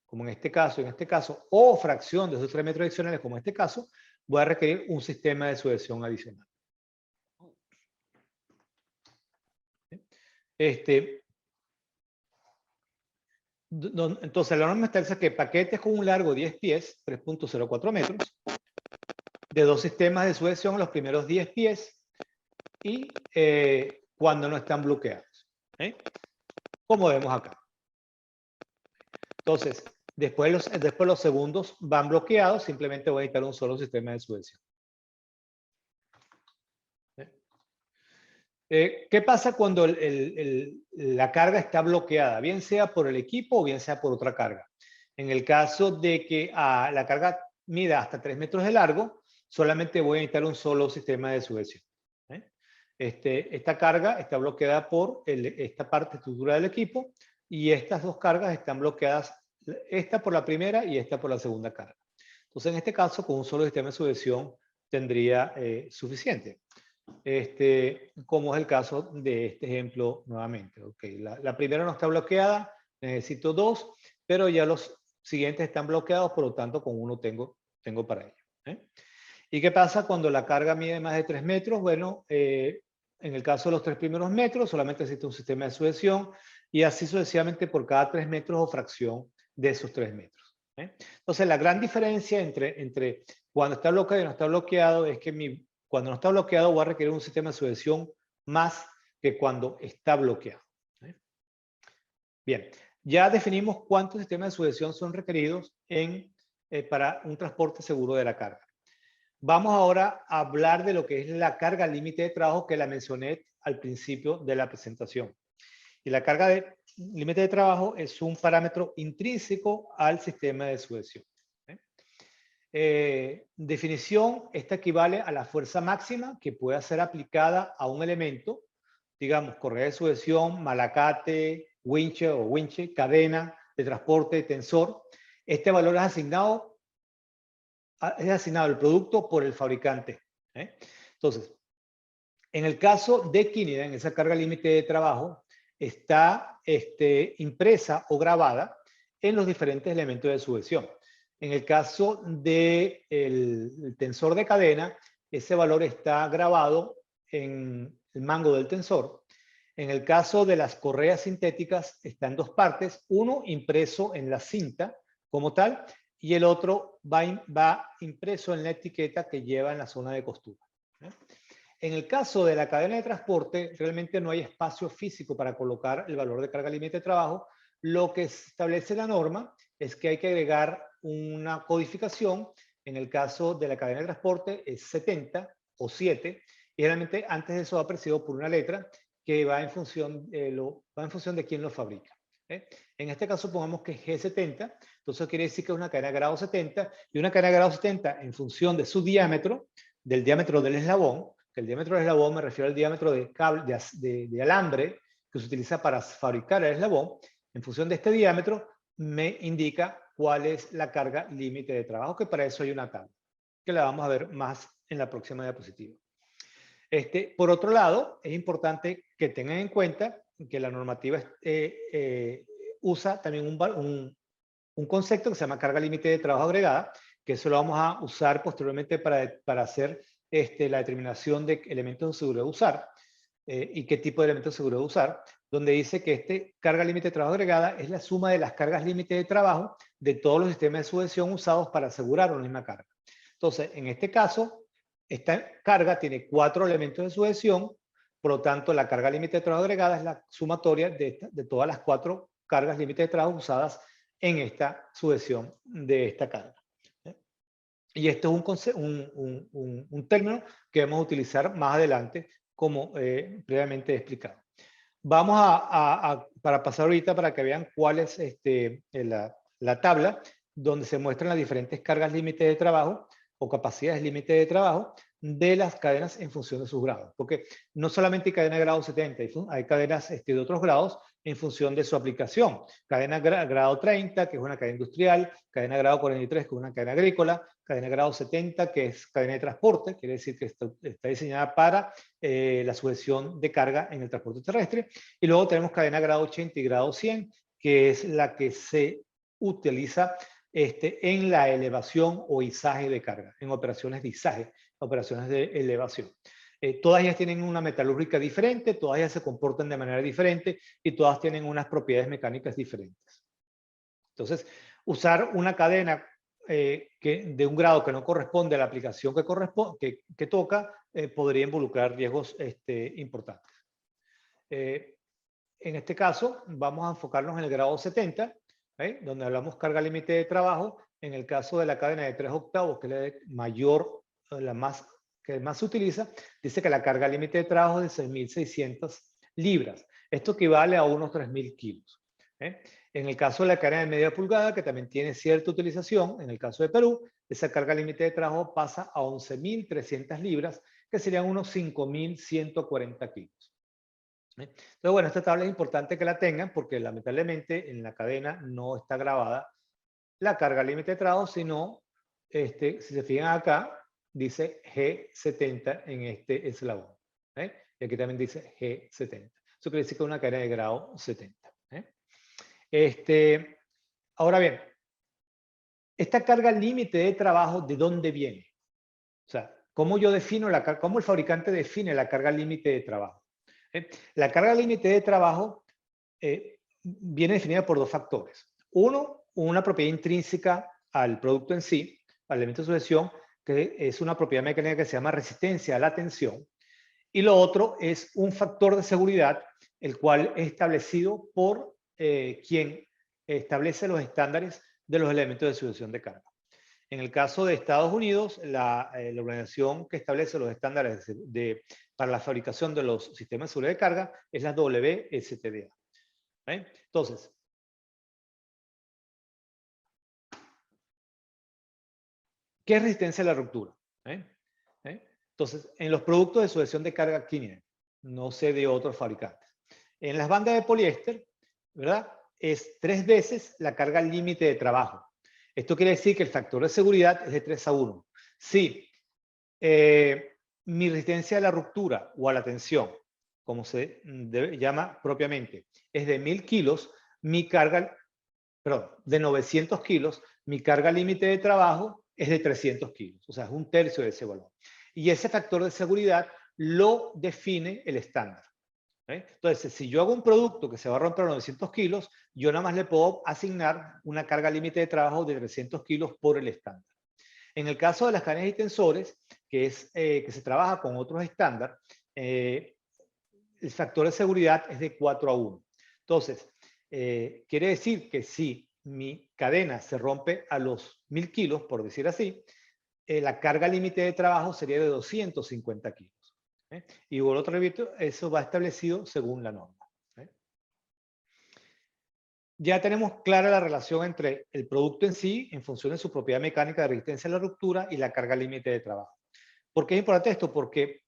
como en este caso, o fracción de esos 3 metros adicionales, como en este caso, voy a requerir un sistema de sujeción adicional. Entonces, la norma establece que paquetes con un largo de 10 pies, 3.04 metros, de 2 sistemas de sujeción en los primeros 10 pies y cuando no están bloqueados. Como vemos acá. Entonces, después los segundos van bloqueados, simplemente voy a necesitar un solo sistema de sujeción. ¿Qué pasa cuando la carga está bloqueada? Bien sea por el equipo o bien sea por otra carga. En el caso de que la carga mida hasta 3 metros de largo, solamente voy a necesitar un solo sistema de sujeción. Esta carga está bloqueada por esta parte estructura del equipo y estas 2 cargas están bloqueadas, esta por la primera y esta por la segunda carga. Entonces, en este caso, con un solo sistema de sujeción tendría suficiente. Como es el caso de este ejemplo nuevamente. Okay, la primera no está bloqueada, necesito 2, pero ya los siguientes están bloqueados, por lo tanto con uno tengo para ello. ¿Y qué pasa cuando la carga mide más de 3 metros? Bueno, en el caso de los 3 primeros metros solamente existe un sistema de sujeción y así sucesivamente por cada 3 metros o fracción de esos 3 metros. Entonces la gran diferencia entre cuando está bloqueado y no está bloqueado es que cuando no está bloqueado voy a requerir un sistema de sujeción más que cuando está bloqueado. Bien, ya definimos cuántos sistemas de sujeción son requeridos para un transporte seguro de la carga. Vamos ahora a hablar de lo que es la carga límite de trabajo que la mencioné al principio de la presentación. Y la carga de límite de trabajo es un parámetro intrínseco al sistema de sujeción. Definición, esta equivale a la fuerza máxima que pueda ser aplicada a un elemento, digamos, correa de sujeción, malacate, winche, cadena de transporte, tensor. Este valor es asignado al producto por el fabricante. Entonces, en el caso de Kinidan, esa carga límite de trabajo está impresa o grabada en los diferentes elementos de sujeción. En el caso del tensor de cadena, ese valor está grabado en el mango del tensor. En el caso de las correas sintéticas, está en 2 partes. Uno impreso en la cinta como tal y el otro va impreso en la etiqueta que lleva en la zona de costura. En el caso de la cadena de transporte, realmente no hay espacio físico para colocar el valor de carga límite de trabajo. Lo que establece la norma es que hay que agregar una codificación. En el caso de la cadena de transporte es 70 o 7, y realmente antes de eso va precedido por una letra que va en función de quién lo fabrica. En este caso pongamos que es G70, entonces quiere decir que es una cadena de grado 70, y una cadena de grado 70 en función de su diámetro, del diámetro del eslabón, que el diámetro del eslabón me refiero al diámetro de cable, de alambre que se utiliza para fabricar el eslabón. En función de este diámetro me indica cuál es la carga límite de trabajo, que para eso hay una tabla, que la vamos a ver más en la próxima diapositiva. Por otro lado, es importante que tengan en cuenta que la normativa usa también un concepto que se llama carga límite de trabajo agregada, que eso lo vamos a usar posteriormente para hacer la determinación de elementos de seguridad de usar y qué tipo de elementos de seguridad de usar, donde dice que carga límite de trabajo agregada es la suma de las cargas límite de trabajo de todos los sistemas de sujeción usados para asegurar una misma carga. Entonces, en este caso, esta carga tiene 4 elementos de sujeción, por lo tanto, la carga límite de trabajo agregada es la sumatoria de todas las 4 cargas límite de trabajo usadas en esta sujeción de esta carga. Y esto es un término que vamos a utilizar más adelante, como previamente he explicado. Vamos para pasar ahorita para que vean cuál es la tabla donde se muestran las diferentes cargas límite de trabajo o capacidades límite de trabajo de las cadenas en función de sus grados. Porque no solamente hay cadena de grado 70, hay cadenas de otros grados en función de su aplicación. Cadena grado 30, que es una cadena industrial, cadena grado 43, que es una cadena agrícola, cadena grado 70, que es cadena de transporte, quiere decir que está diseñada para la sujeción de carga en el transporte terrestre. Y luego tenemos cadena grado 80 y grado 100, que es la que se utiliza en la elevación o izaje de carga, en operaciones de izaje, operaciones de elevación. Todas ellas tienen una metalúrgica diferente, todas ellas se comportan de manera diferente y todas tienen unas propiedades mecánicas diferentes. Entonces, usar una cadena de un grado que no corresponde a la aplicación que toca podría involucrar riesgos importantes. En este caso, vamos a enfocarnos en el grado 70, donde hablamos carga límite de trabajo. En el caso de la cadena de 3 octavos, que es la de mayor, que más se utiliza, dice que la carga límite de trabajo es de 6.600 libras. Esto equivale a unos 3.000 kilos. En el caso de la cadena de media pulgada, que también tiene cierta utilización, en el caso de Perú, esa carga límite de trabajo pasa a 11.300 libras, que serían unos 5.140 kilos. Entonces, bueno, esta tabla es importante que la tengan porque lamentablemente en la cadena no está grabada la carga límite de trabajo, sino, si se fijan acá, dice G70 en este eslabón. Y aquí también dice G70. Eso quiere decir que es una cadena de grado 70. Ahora bien, esta carga límite de trabajo, ¿de dónde viene? O sea, ¿cómo el fabricante define la carga límite de trabajo? La carga límite de trabajo viene definida por 2 factores. Uno, una propiedad intrínseca al producto en sí, al elemento de sujeción, que es una propiedad mecánica que se llama resistencia a la tensión. Y lo otro es un factor de seguridad, el cual es establecido por quien establece los estándares de los elementos de sujeción de carga. En el caso de Estados Unidos, la organización que establece los estándares para la fabricación de los sistemas de seguridad de carga es la WSTDA. Entonces, ¿qué es resistencia a la ruptura? Entonces, en los productos de sujeción de carga Kinect, no sé de otros fabricantes. En las bandas de poliéster, ¿verdad? Es 3 veces la carga límite de trabajo. Esto quiere decir que el factor de seguridad es de 3:1. Si mi resistencia a la ruptura o a la tensión, como se llama propiamente, es de 1.000 kilos, de 900 kilos, mi carga límite de trabajo es de 300 kilos. O sea, es 1/3 de ese valor. Y ese factor de seguridad lo define el estándar. Entonces, si yo hago un producto que se va a romper a 900 kilos, yo nada más le puedo asignar una carga límite de trabajo de 300 kilos por el estándar. En el caso de las cadenas y tensores, que se trabaja con otros estándares, el factor de seguridad es de 4 a 1. Entonces, quiere decir que si mi cadena se rompe a los 1000 kilos, por decir así, la carga límite de trabajo sería de 250 kilos. Y por otro lado, eso va establecido según la norma. Ya tenemos clara la relación entre el producto en sí, en función de su propiedad mecánica de resistencia a la ruptura, y la carga límite de trabajo. ¿Por qué es importante esto? Porque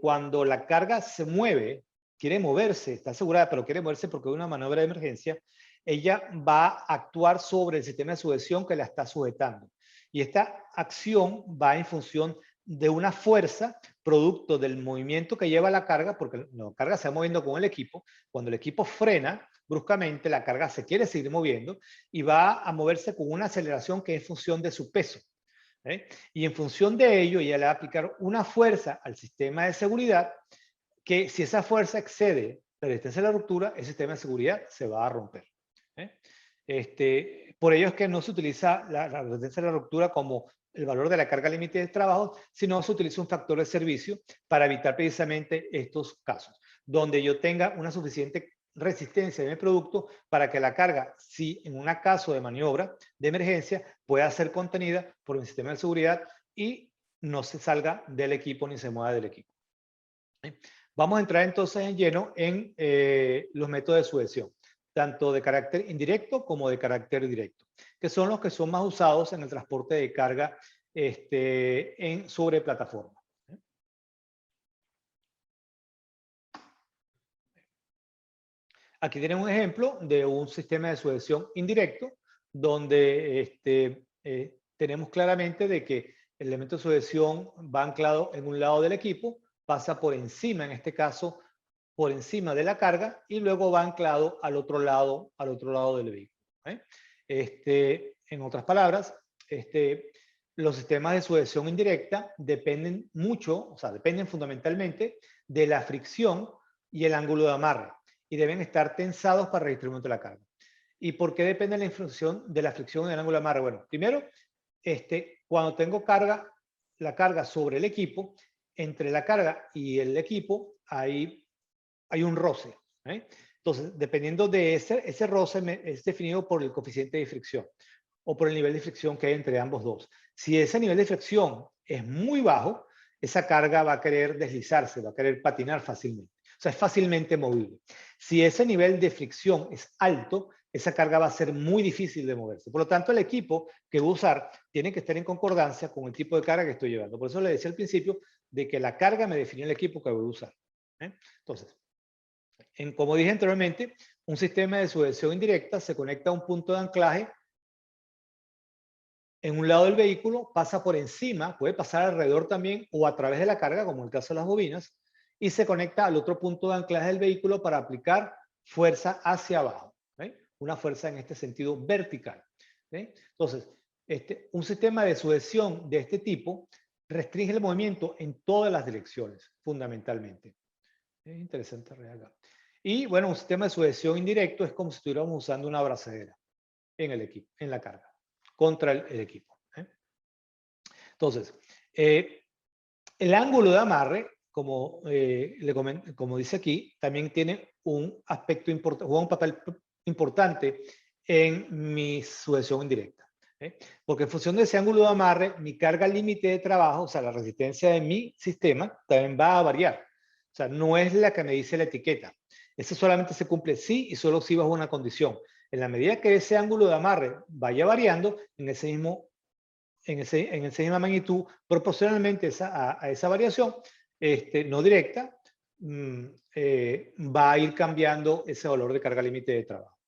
cuando la carga se mueve, quiere moverse, está asegurada, pero quiere moverse porque hay una maniobra de emergencia, ella va a actuar sobre el sistema de sujeción que la está sujetando. Y esta acción va en función de una fuerza producto del movimiento que lleva la carga, porque la carga se va moviendo con el equipo. Cuando el equipo frena bruscamente, la carga se quiere seguir moviendo y va a moverse con una aceleración que es en función de su peso. Y en función de ello, ella le va a aplicar una fuerza al sistema de seguridad que, si esa fuerza excede la resistencia a la ruptura, el sistema de seguridad se va a romper. Por ello es que no se utiliza la resistencia a la ruptura como el valor de la carga límite de trabajo, sino se utiliza un factor de servicio para evitar precisamente estos casos, donde yo tenga una suficiente resistencia de mi producto para que la carga, si en un caso de maniobra de emergencia, pueda ser contenida por mi sistema de seguridad y no se salga del equipo ni se mueva del equipo. Vamos a entrar entonces en lleno en los métodos de sujeción, tanto de carácter indirecto como de carácter directo, que son los que son más usados en el transporte de carga sobre plataforma. Aquí tenemos un ejemplo de un sistema de sujeción indirecto, donde tenemos claramente de que el elemento de sujeción va anclado en un lado del equipo, pasa por encima, en este caso, por encima de la carga, y luego va anclado al otro lado del vehículo. En otras palabras, los sistemas de sujeción indirecta dependen mucho, o sea, dependen fundamentalmente de la fricción y el ángulo de amarre, y deben estar tensados para registrar el momento de la carga. ¿Y por qué depende de la fricción y el ángulo de amarre? Bueno, primero, cuando tengo la carga sobre el equipo, entre la carga y el equipo hay un roce. Entonces, dependiendo de ese roce, es definido por el coeficiente de fricción o por el nivel de fricción que hay entre ambos dos. Si ese nivel de fricción es muy bajo, esa carga va a querer deslizarse, va a querer patinar fácilmente. O sea, es fácilmente movible. Si ese nivel de fricción es alto, esa carga va a ser muy difícil de moverse. Por lo tanto, el equipo que voy a usar tiene que estar en concordancia con el tipo de carga que estoy llevando. Por eso le decía al principio de que la carga me define el equipo que voy a usar. Entonces, como dije anteriormente, un sistema de sujeción indirecta se conecta a un punto de anclaje en un lado del vehículo, pasa por encima, puede pasar alrededor también o a través de la carga, como en el caso de las bobinas, y se conecta al otro punto de anclaje del vehículo para aplicar fuerza hacia abajo. Una fuerza en este sentido vertical. Entonces, un sistema de sujeción de este tipo restringe el movimiento en todas las direcciones, fundamentalmente. Es interesante acá. Y bueno, un sistema de sujeción indirecto es como si estuviéramos usando una abrazadera en el equipo, en la carga, contra el equipo. Entonces, el ángulo de amarre, como dice aquí, también tiene un aspecto importante, juega un papel importante en mi sujeción indirecta. Porque en función de ese ángulo de amarre, mi carga límite de trabajo, o sea, la resistencia de mi sistema, también va a variar. O sea, no es la que me dice la etiqueta. Ese solamente se cumple sí y solo si bajo una condición. En la medida que ese ángulo de amarre vaya variando, en esa misma magnitud, proporcionalmente a esa variación, no directa, va a ir cambiando ese valor de carga límite de trabajo.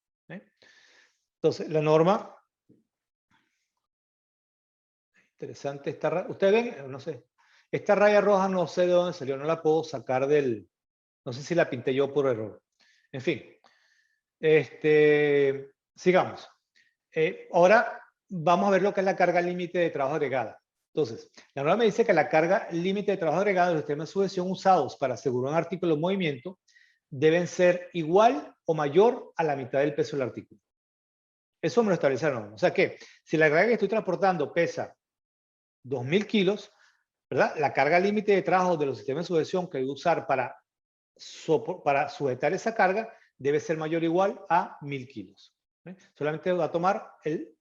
Entonces, la norma, interesante esta, ustedes ven, no sé, esta raya roja no sé de dónde salió, no la puedo sacar no sé si la pinté yo por error. En fin, sigamos. Ahora vamos a ver lo que es la carga límite de trabajo agregada. Entonces, la norma me dice que la carga límite de trabajo agregada de los sistemas de sujeción usados para asegurar un artículo en movimiento deben ser igual o mayor a la mitad del peso del artículo. Eso me lo establece la norma. O sea que si la carga que estoy transportando pesa 2.000 kilos, ¿verdad? La carga límite de trabajo de los sistemas de sujeción que voy a usar para sujetar esa carga debe ser mayor o igual a 1.000 kilos. Solamente va a tomar el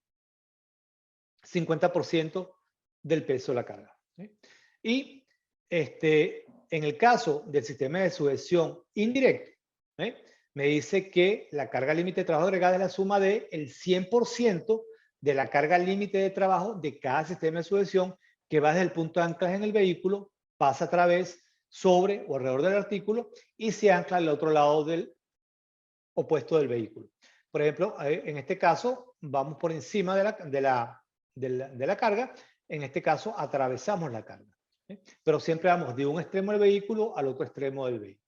50% del peso de la carga. Y en el caso del sistema de sujeción indirecto, me dice que la carga límite de trabajo agregada es la suma del 100% de la carga límite de trabajo de cada sistema de sujeción que va desde el punto de anclaje en el vehículo, pasa a través, sobre o alrededor del artículo y se ancla al otro lado del opuesto del vehículo. Por ejemplo, en este caso, vamos por encima de la carga. En este caso, atravesamos la carga. Pero siempre vamos de un extremo del vehículo al otro extremo del vehículo.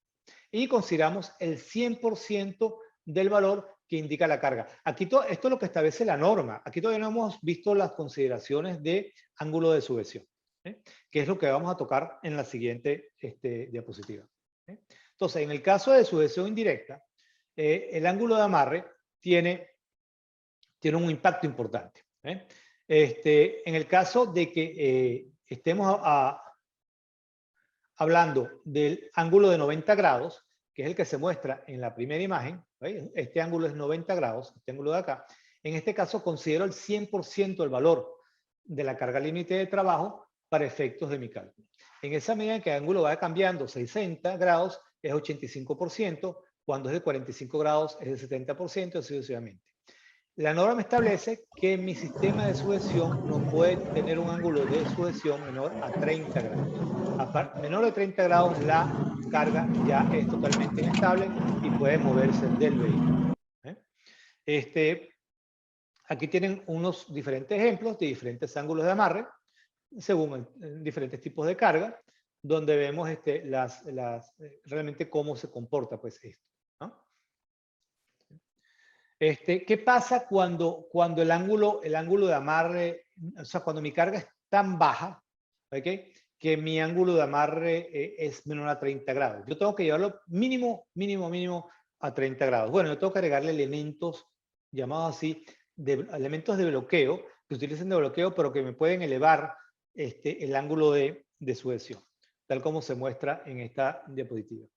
Y consideramos el 100% del valor que indica la carga. Aquí esto es lo que establece la norma. Aquí todavía no hemos visto las consideraciones de ángulo de sujeción, que es lo que vamos a tocar en la siguiente diapositiva. Entonces, en el caso de sujeción indirecta, el ángulo de amarre tiene un impacto importante. En el caso de que estemos hablando del ángulo de 90 grados, que es el que se muestra en la primera imagen, ¿veis? Este ángulo es 90 grados, este ángulo de acá. En este caso considero el 100% del valor de la carga límite de trabajo para efectos de mi cálculo. En esa medida en que el ángulo va cambiando 60 grados es 85%, cuando es de 45 grados es de 70%, así sucesivamente. La norma me establece que mi sistema de sujeción no puede tener un ángulo de sujeción menor a 30 grados. Menor de 30 grados la carga ya es totalmente inestable y puede moverse del vehículo. Aquí tienen unos diferentes ejemplos de diferentes ángulos de amarre según diferentes tipos de carga, donde vemos realmente cómo se comporta pues esto, ¿no? ¿Qué pasa cuando el ángulo de amarre, o sea, cuando mi carga es tan baja, ¿okay?, que mi ángulo de amarre es menor a 30 grados? Yo tengo que llevarlo mínimo a 30 grados. Bueno, yo tengo que agregarle elementos llamados así, elementos de bloqueo, que utilicen de bloqueo, pero que me pueden elevar el ángulo de sujeción, tal como se muestra en esta diapositiva.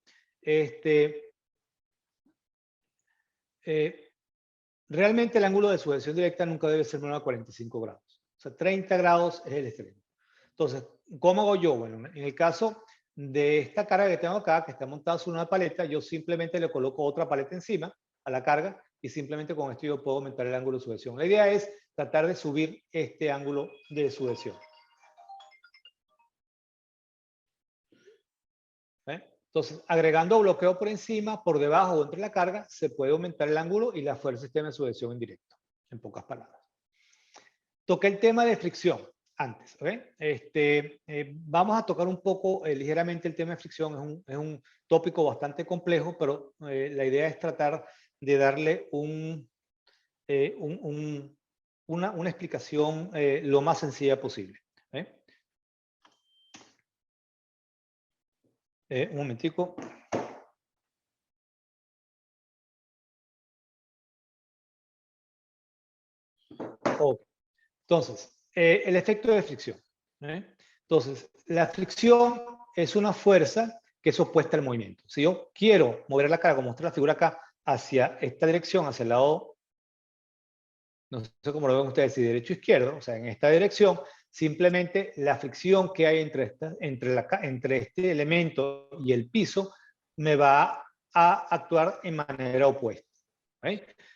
Realmente el ángulo de sujeción directa nunca debe ser menor a 45 grados. O sea, 30 grados es el extremo. Entonces, ¿cómo hago yo? Bueno, en el caso de esta carga que tengo acá, que está montada sobre una paleta, yo simplemente le coloco otra paleta encima a la carga y simplemente con esto yo puedo aumentar el ángulo de sujeción. La idea es tratar de subir este ángulo de sujeción. Entonces, agregando bloqueo por encima, por debajo o entre la carga, se puede aumentar el ángulo y la fuerza del sistema de sujeción indirecto, en pocas palabras. Toqué el tema de fricción antes. Vamos a tocar un poco ligeramente el tema de fricción. Es un tópico bastante complejo, pero la idea es tratar de darle una explicación lo más sencilla posible. Un momentico. Okay. Entonces, el efecto de fricción. Entonces, la fricción es una fuerza que es opuesta al movimiento. Si yo quiero mover la carga, como muestra la figura acá, hacia esta dirección, hacia el lado, no sé cómo lo ven ustedes, si derecho o izquierdo, o sea, en esta dirección, simplemente la fricción que hay entre este elemento y el piso me va a actuar en manera opuesta.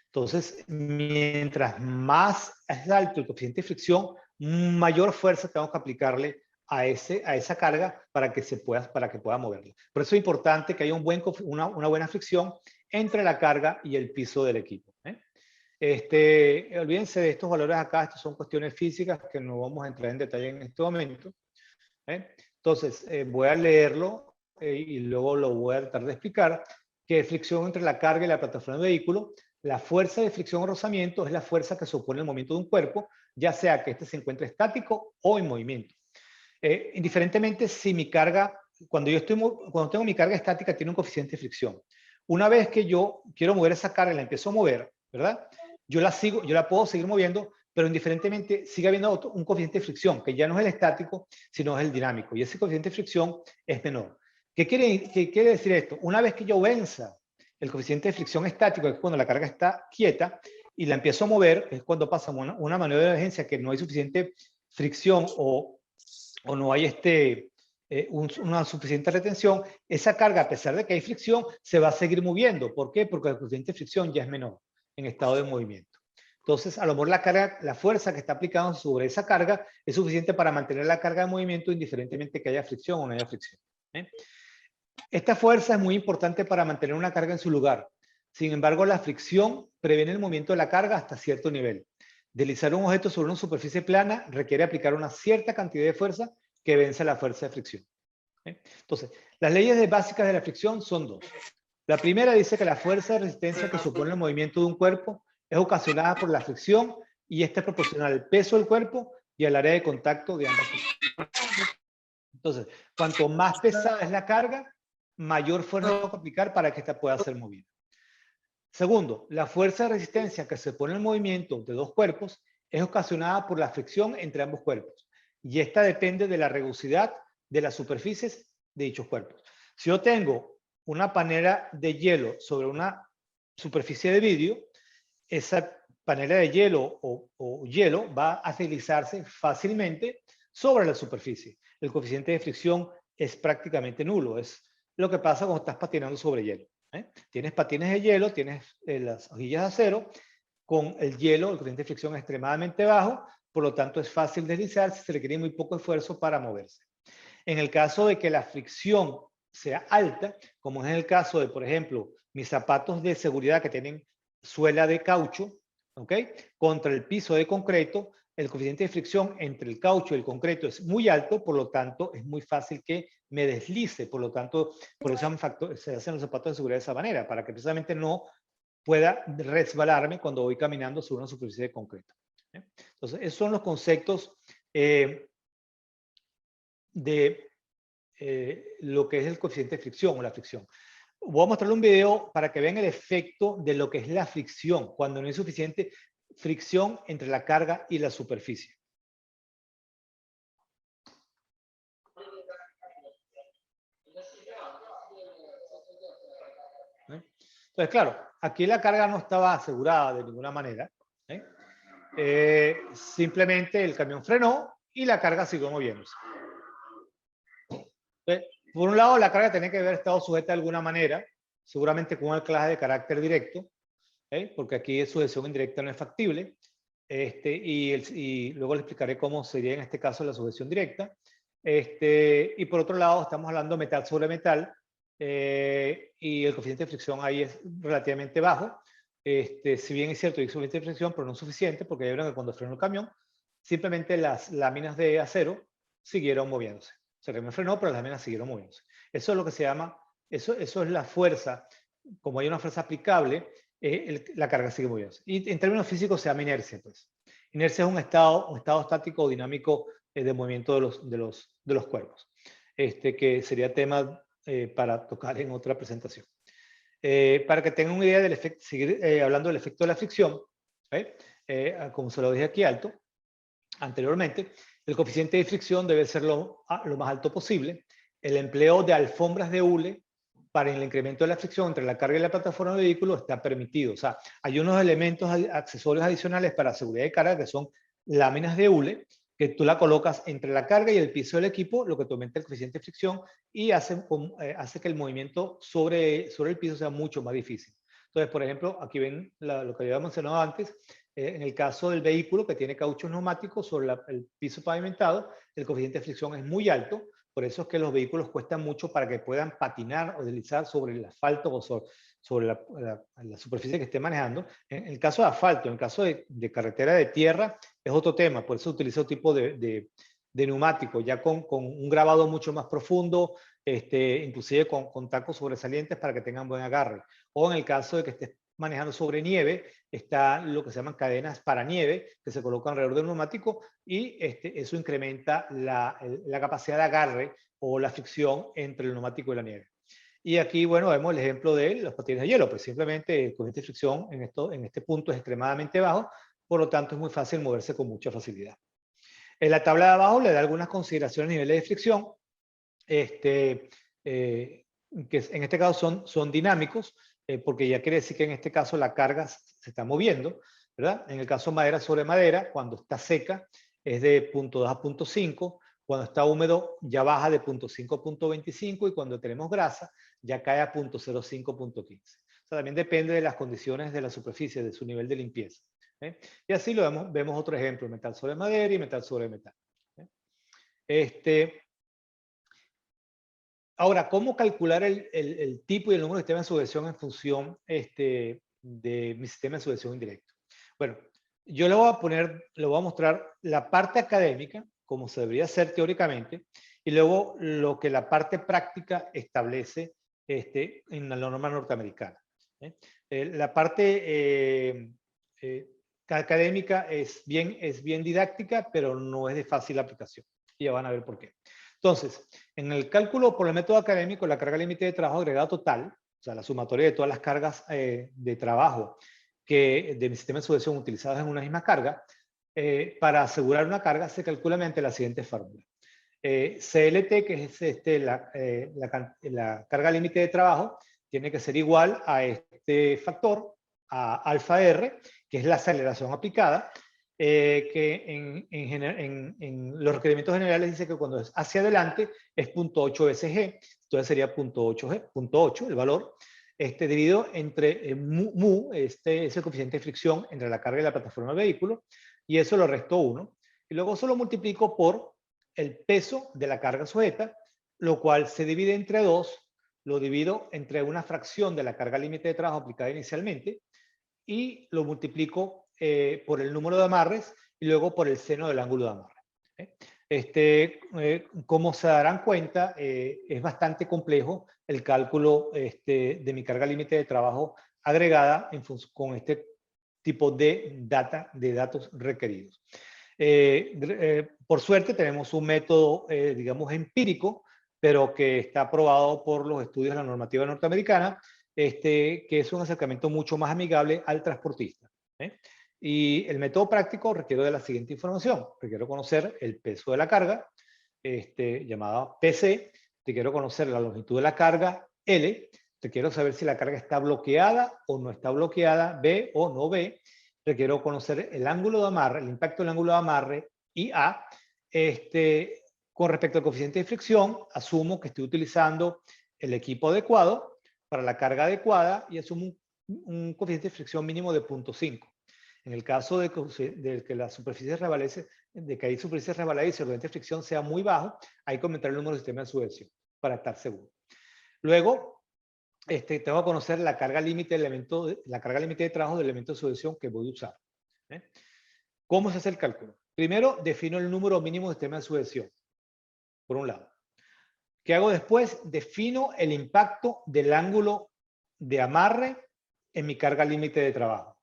Entonces, mientras más es alto el coeficiente de fricción, mayor fuerza tengo que aplicarle a esa carga para que pueda moverla. Por eso es importante que haya una buena fricción entre la carga y el piso del equipo. Olvídense de estos valores acá, estos son cuestiones físicas que no vamos a entrar en detalle en este momento. Entonces, voy a leerlo y luego lo voy a tratar de explicar, que es fricción entre la carga y la plataforma del vehículo. La fuerza de fricción o rozamiento es la fuerza que se opone al movimiento de un cuerpo, ya sea que este se encuentre estático o en movimiento. Indiferentemente si mi carga, cuando tengo mi carga estática, tiene un coeficiente de fricción. Una vez que yo quiero mover esa carga y la empiezo a mover, ¿verdad? Yo la puedo seguir moviendo, pero indiferentemente sigue habiendo un coeficiente de fricción, que ya no es el estático, sino es el dinámico. Y ese coeficiente de fricción es menor. ¿Qué quiere decir esto? Una vez que yo venza el coeficiente de fricción estático, que es cuando la carga está quieta, y la empiezo a mover, es cuando pasa una maniobra de emergencia que no hay suficiente fricción o no hay una suficiente retención, esa carga, a pesar de que hay fricción, se va a seguir moviendo. ¿Por qué? Porque el coeficiente de fricción ya es menor en estado de movimiento. Entonces, a lo mejor la fuerza que está aplicando sobre esa carga es suficiente para mantener la carga de movimiento indiferentemente que haya fricción o no haya fricción. Esta fuerza es muy importante para mantener una carga en su lugar. Sin embargo, la fricción previene el movimiento de la carga hasta cierto nivel. Deslizar un objeto sobre una superficie plana requiere aplicar una cierta cantidad de fuerza que vence la fuerza de fricción. Entonces, las leyes básicas de la fricción son dos. La primera dice que la fuerza de resistencia que supone el movimiento de un cuerpo es ocasionada por la fricción y esta es proporcional al peso del cuerpo y al área de contacto de ambas fricciones. Entonces, cuanto más pesada es la carga, mayor fuerza tengo que aplicar para que esta pueda ser movida. Segundo, la fuerza de resistencia que se pone en el movimiento de dos cuerpos es ocasionada por la fricción entre ambos cuerpos y esta depende de la rugosidad de las superficies de dichos cuerpos. Si yo tengo una panela de hielo sobre una superficie de vidrio, esa panela de hielo o hielo va a deslizarse fácilmente sobre la superficie. El coeficiente de fricción es prácticamente nulo. Es lo que pasa cuando estás patinando sobre hielo. Tienes patines de hielo, tienes las hojillas de acero. Con el hielo, el coeficiente de fricción es extremadamente bajo, por lo tanto es fácil deslizarse, se requiere muy poco esfuerzo para moverse. En el caso de que la fricción sea alta, como es en el caso de, por ejemplo, mis zapatos de seguridad que tienen suela de caucho, ¿ok? Contra el piso de concreto, el coeficiente de fricción entre el caucho y el concreto es muy alto, por lo tanto es muy fácil que me deslice, por lo tanto, por eso se hacen los zapatos de seguridad de esa manera, para que precisamente no pueda resbalarme cuando voy caminando sobre una superficie de concreto. Entonces, esos son los conceptos de lo que es el coeficiente de fricción o la fricción. Voy a mostrarle un video para que vean el efecto de lo que es la fricción, cuando no hay suficiente fricción entre la carga y la superficie. Entonces, claro, aquí la carga no estaba asegurada de ninguna manera. Simplemente el camión frenó y la carga siguió moviéndose. Entonces, por un lado, la carga tenía que haber estado sujeta de alguna manera, seguramente con un anclaje de carácter directo, porque aquí sujeción indirecta no es factible. Y luego le explicaré cómo sería en este caso la sujeción directa. Y por otro lado, estamos hablando metal sobre metal, y el coeficiente de fricción ahí es relativamente bajo. Si bien es cierto, hay coeficiente de fricción, pero no es suficiente, porque ya vieron que cuando frenó el camión, simplemente las láminas de acero siguieron moviéndose. O sea, el camión frenó, pero las láminas siguieron moviéndose. Eso es lo que se llama, eso es la fuerza. Como hay una fuerza aplicable, la carga sigue moviéndose. Y en términos físicos se llama inercia, pues. Inercia es un estado estático o dinámico de movimiento de los cuerpos, que sería tema para tocar en otra presentación. Para que tengan una idea del efecto, seguir hablando del efecto de la fricción, como se lo dije aquí anteriormente, el coeficiente de fricción debe ser lo más alto posible. El empleo de alfombras de hule para el incremento de la fricción entre la carga y la plataforma del vehículo está permitido. O sea, hay unos elementos accesorios adicionales para seguridad de carga que son láminas de hule, que tú la colocas entre la carga y el piso del equipo, lo que te aumenta el coeficiente de fricción y hace que el movimiento sobre el piso sea mucho más difícil. Entonces, por ejemplo, aquí ven lo que había mencionado antes. En el caso del vehículo que tiene cauchos neumáticos sobre el piso pavimentado, el coeficiente de fricción es muy alto. Por eso es que los vehículos cuestan mucho para que puedan patinar o deslizar sobre el asfalto o sobre la superficie que esté manejando. En el caso de asfalto, en el caso de carretera de tierra, es otro tema. Por eso utiliza otro tipo de neumático, ya con un grabado mucho más profundo, inclusive con tacos sobresalientes para que tengan buen agarre. O en el caso de que estés manejando sobre nieve, está lo que se llaman cadenas para nieve, que se colocan alrededor del neumático y eso incrementa la capacidad de agarre o la fricción entre el neumático y la nieve. Y aquí, bueno, vemos el ejemplo de los patines de hielo, pues simplemente el coeficiente de fricción en este punto es extremadamente bajo, por lo tanto es muy fácil moverse con mucha facilidad. En la tabla de abajo le da algunas consideraciones a niveles de fricción, que en este caso son dinámicos, porque ya quiere decir que en este caso la carga se está moviendo, ¿verdad? En el caso madera sobre madera, cuando está seca, es de 0.2 a 0.5, cuando está húmedo ya baja de 0.5 a 0.25 y cuando tenemos grasa ya cae a 0.05, 0.15. O sea, también depende de las condiciones de la superficie, de su nivel de limpieza. Y así vemos otro ejemplo, metal sobre madera y metal sobre metal. Ahora, ¿cómo calcular el tipo y el número de sistemas de sujeción en función de mi sistema de sujeción indirecto? Bueno, yo le voy a mostrar la parte académica, como se debería hacer teóricamente, y luego lo que la parte práctica establece en la norma norteamericana. La parte académica es bien didáctica, pero no es de fácil aplicación. Y ya van a ver por qué. Entonces, en el cálculo por el método académico, la carga límite de trabajo agregada total, o sea, la sumatoria de todas las cargas de trabajo de mi sistema de sujeción utilizadas en una misma carga, para asegurar una carga se calcula mediante la siguiente fórmula. CLT, que es la carga límite de trabajo, tiene que ser igual a este factor, a alfa R, que es la aceleración aplicada, que en los requerimientos generales dice que cuando es hacia adelante es 0.8 veces G, entonces sería 0.8 el valor, dividido entre mu, es el coeficiente de fricción entre la carga y la plataforma del vehículo, y eso lo resto 1, y luego solo multiplico por el peso de la carga sujeta, lo cual se divide entre 2, lo divido entre una fracción de la carga límite de trabajo aplicada inicialmente, y lo multiplico por el número de amarres y luego por el seno del ángulo de amarre. Como se darán cuenta, es bastante complejo el cálculo de mi carga límite de trabajo agregada con este tipo de datos requeridos. Por suerte tenemos un método, digamos, empírico, pero que está aprobado por los estudios de la normativa norteamericana, que es un acercamiento mucho más amigable al transportista. Y el método práctico requiere de la siguiente información. Requiero conocer el peso de la carga, llamada PC. Requiero conocer la longitud de la carga, L. Requiero saber si la carga está bloqueada o no está bloqueada, B o no B. Requiero conocer el ángulo de amarre, el impacto del ángulo de amarre, IA. Con respecto al coeficiente de fricción, asumo que estoy utilizando el equipo adecuado para la carga adecuada y asumo un coeficiente de fricción mínimo de 0.5. En el caso de que la superficie rebalece, de que hay superficie rebalada y el coeficiente de fricción sea muy bajo, hay que aumentar el número de sistemas de sujeción para estar seguro. Luego, tengo que conocer la carga límite de trabajo del elemento de sujeción que voy a usar. ¿Cómo se hace el cálculo? Primero, defino el número mínimo de sistemas de sujeción, por un lado. ¿Qué hago después? Defino el impacto del ángulo de amarre en mi carga límite de trabajo.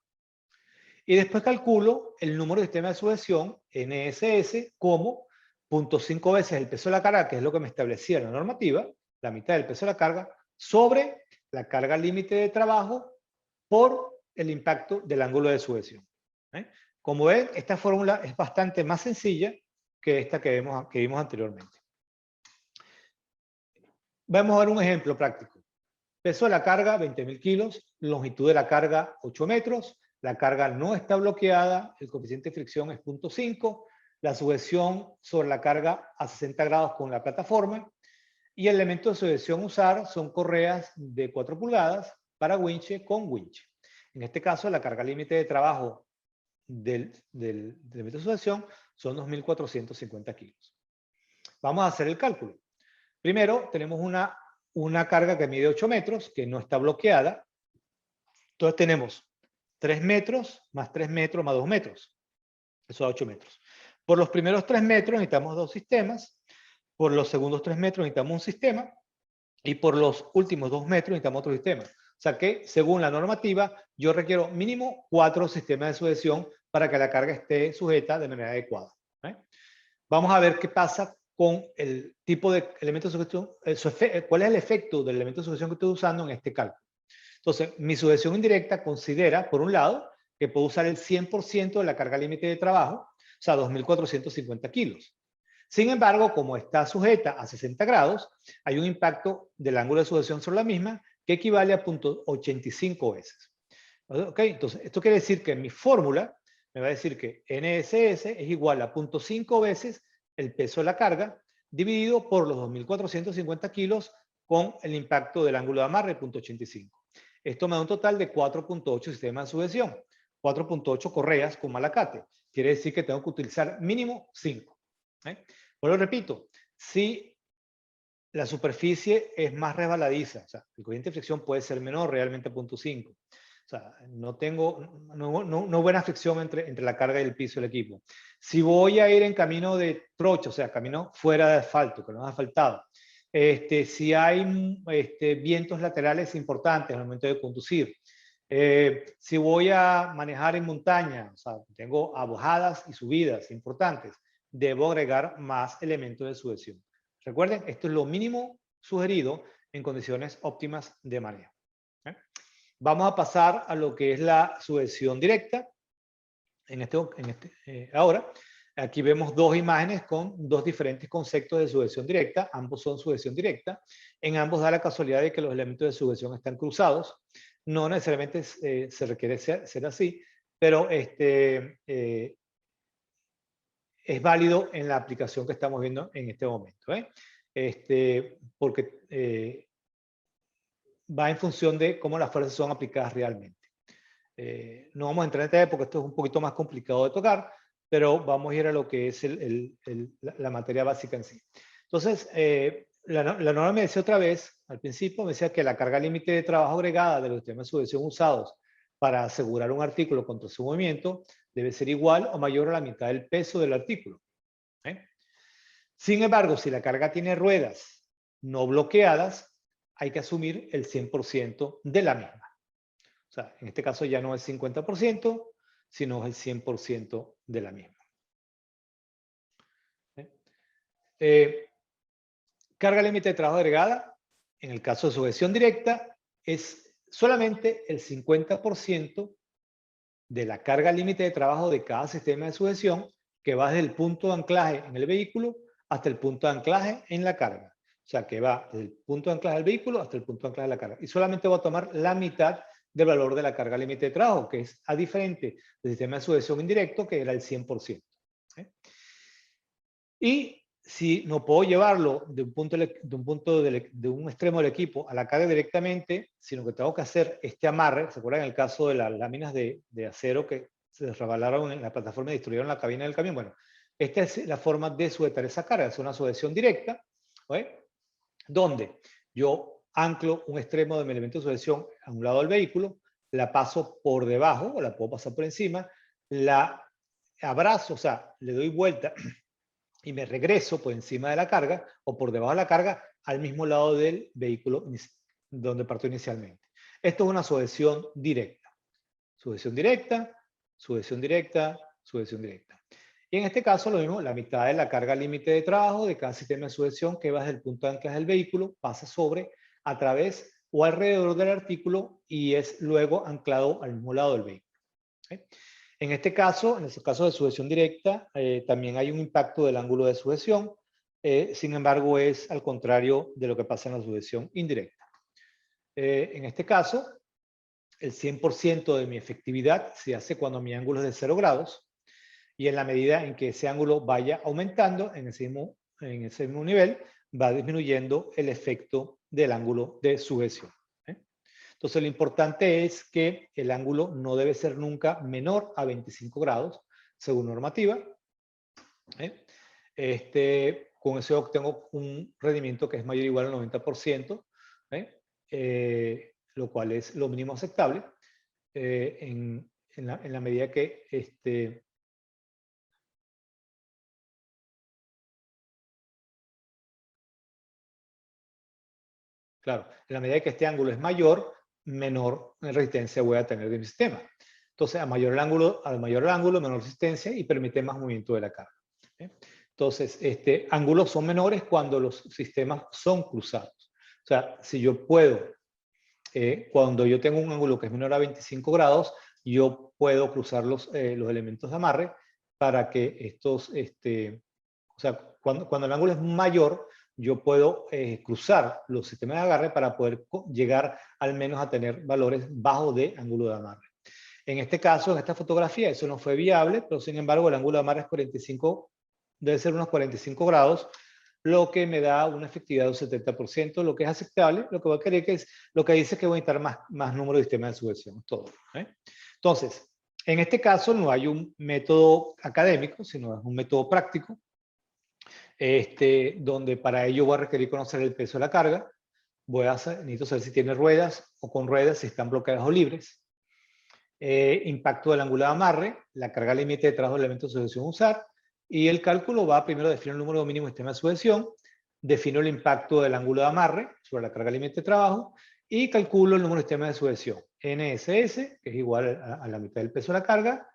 Y después calculo el número de sistemas de sujeción, NSS, como 0.5 veces el peso de la carga, que es lo que me establecía la normativa, la mitad del peso de la carga, sobre la carga límite de trabajo por el impacto del ángulo de sujeción. Como ven, esta fórmula es bastante más sencilla que esta que vimos anteriormente. Vamos a ver un ejemplo práctico. Peso de la carga, 20.000 kilos. Longitud de la carga, 8 metros. La carga no está bloqueada. El coeficiente de fricción es 0.5. La sujeción sobre la carga a 60 grados con la plataforma. Y el elemento de sujeción a usar son correas de 4 pulgadas para winche con winche. En este caso, la carga límite de trabajo del elemento de sujeción son 2.450 kilos. Vamos a hacer el cálculo. Primero, tenemos una carga que mide 8 metros, que no está bloqueada. Entonces tenemos 3 metros más 3 metros más 2 metros. Eso da 8 metros. Por los primeros 3 metros necesitamos 2 sistemas. Por los segundos 3 metros necesitamos un sistema. Y por los últimos 2 metros necesitamos otro sistema. O sea que, según la normativa, yo requiero mínimo 4 sistemas de sujeción para que la carga esté sujeta de manera adecuada. Vamos a ver qué pasa con el tipo de elemento de sujeción, cuál es el efecto del elemento de sujeción que estoy usando en este cálculo. Entonces, mi sujeción indirecta considera, por un lado, que puedo usar el 100% de la carga límite de trabajo, o sea, 2.450 kilos. Sin embargo, como está sujeta a 60 grados, hay un impacto del ángulo de sujeción sobre la misma que equivale a 0.85 veces. ¿Ok? Entonces, esto quiere decir que mi fórmula me va a decir que NSS es igual a 0.5 veces el peso de la carga dividido por los 2.450 kilos con el impacto del ángulo de amarre, 0.85. Esto me da un total de 4.8 sistemas de sujeción, 4.8 correas con malacate. Quiere decir que tengo que utilizar mínimo 5. Pues lo repito, si la superficie es más resbaladiza, o sea, el coeficiente de fricción puede ser menor, realmente 0.5. O sea, no tengo buena fricción entre la carga y el piso del equipo. Si voy a ir en camino de trocha, o sea, camino fuera de asfalto, que no es asfaltado, si hay vientos laterales importantes al momento de conducir, si voy a manejar en montaña, o sea, tengo bajadas y subidas importantes, debo agregar más elementos de sujeción. Recuerden, esto es lo mínimo sugerido en condiciones óptimas de manejo. Vamos a pasar a lo que es la sujeción directa. Ahora, aquí vemos dos imágenes con dos diferentes conceptos de sujeción directa. Ambos son sujeción directa. En ambos da la casualidad de que los elementos de sujeción están cruzados. No necesariamente se requiere ser así, pero es válido en la aplicación que estamos viendo en este momento. Porque va en función de cómo las fuerzas son aplicadas realmente. No vamos a entrar en detalle porque esto es un poquito más complicado de tocar, pero vamos a ir a lo que es la materia básica en sí. Entonces, la norma me decía otra vez, al principio, me decía que la carga límite de trabajo agregada de los sistemas de sujeción usados para asegurar un artículo contra su movimiento debe ser igual o mayor a la mitad del peso del artículo. Sin embargo, si la carga tiene ruedas no bloqueadas, hay que asumir el 100% de la misma. O sea, en este caso ya no es 50%, sino es el 100% de la misma. Carga límite de trabajo agregada, en el caso de sujeción directa, es solamente el 50% de la carga límite de trabajo de cada sistema de sujeción que va desde el punto de anclaje en el vehículo hasta el punto de anclaje en la carga. O sea, que va desde el punto de anclaje del vehículo hasta el punto de anclaje de la carga. Y solamente voy a tomar la mitad del valor de la carga límite de trabajo, que es a diferente del sistema de sujeción indirecto, que era el 100%. Y si no puedo llevarlo de un extremo del equipo a la carga directamente, sino que tengo que hacer este amarre, ¿se acuerdan en el caso de las láminas de acero que se resbalaron en la plataforma y destruyeron la cabina del camión? Bueno, esta es la forma de sujetar esa carga, es una sujeción directa, donde yo anclo un extremo de mi elemento de sujeción a un lado del vehículo, la paso por debajo o la puedo pasar por encima, la abrazo, o sea, le doy vuelta y me regreso por encima de la carga o por debajo de la carga al mismo lado del vehículo donde partió inicialmente. Esto es una sujeción directa. Sujeción directa, sujeción directa, sujeción directa. Y en este caso lo mismo, la mitad de la carga límite de trabajo de cada sistema de sujeción que va desde el punto de anclaje del vehículo pasa sobre, a través o alrededor del artículo y es luego anclado al mismo lado del vehículo. En este caso, en el caso de sujeción directa, también hay un impacto del ángulo de sujeción. Sin embargo, es al contrario de lo que pasa en la sujeción indirecta. En este caso, el 100% de mi efectividad se hace cuando mi ángulo es de 0 grados. Y en la medida en que ese ángulo vaya aumentando en ese mismo nivel, va disminuyendo el efecto del ángulo de sujeción. Entonces, lo importante es que el ángulo no debe ser nunca menor a 25 grados, según normativa. Con eso obtengo un rendimiento que es mayor o igual al 90%, lo cual es lo mínimo aceptable en la medida que claro, en la medida que este ángulo es mayor, menor resistencia voy a tener de mi sistema. Entonces, a mayor el ángulo, menor resistencia y permite más movimiento de la carga. Entonces, Entonces, ángulos son menores cuando los sistemas son cruzados. O sea, si yo puedo, cuando yo tengo un ángulo que es menor a 25 grados, yo puedo cruzar los elementos de amarre para que estos, o sea, cuando el ángulo es mayor, yo puedo cruzar los sistemas de agarre para poder llegar al menos a tener valores bajos de ángulo de amarre. En este caso, en esta fotografía, eso no fue viable, pero sin embargo el ángulo de amarre es 45, debe ser unos 45 grados, lo que me da una efectividad de un 70%, lo que es aceptable. Lo que voy a querer que es, lo que dice es que voy a necesitar más número de sistemas de sujeción, todo. Entonces, en este caso no hay un método académico, sino es un método práctico, donde para ello voy a requerir conocer el peso de la carga. Necesito saber si tiene ruedas o con ruedas, si están bloqueadas o libres. Impacto del ángulo de amarre, la carga límite de trabajo del elemento de sujeción a usar, y el cálculo va primero a definir el número mínimo de sistema de sujeción, defino el impacto del ángulo de amarre sobre la carga límite de trabajo, y calculo el número de sistema de sujeción, NSS, que es igual a la mitad del peso de la carga,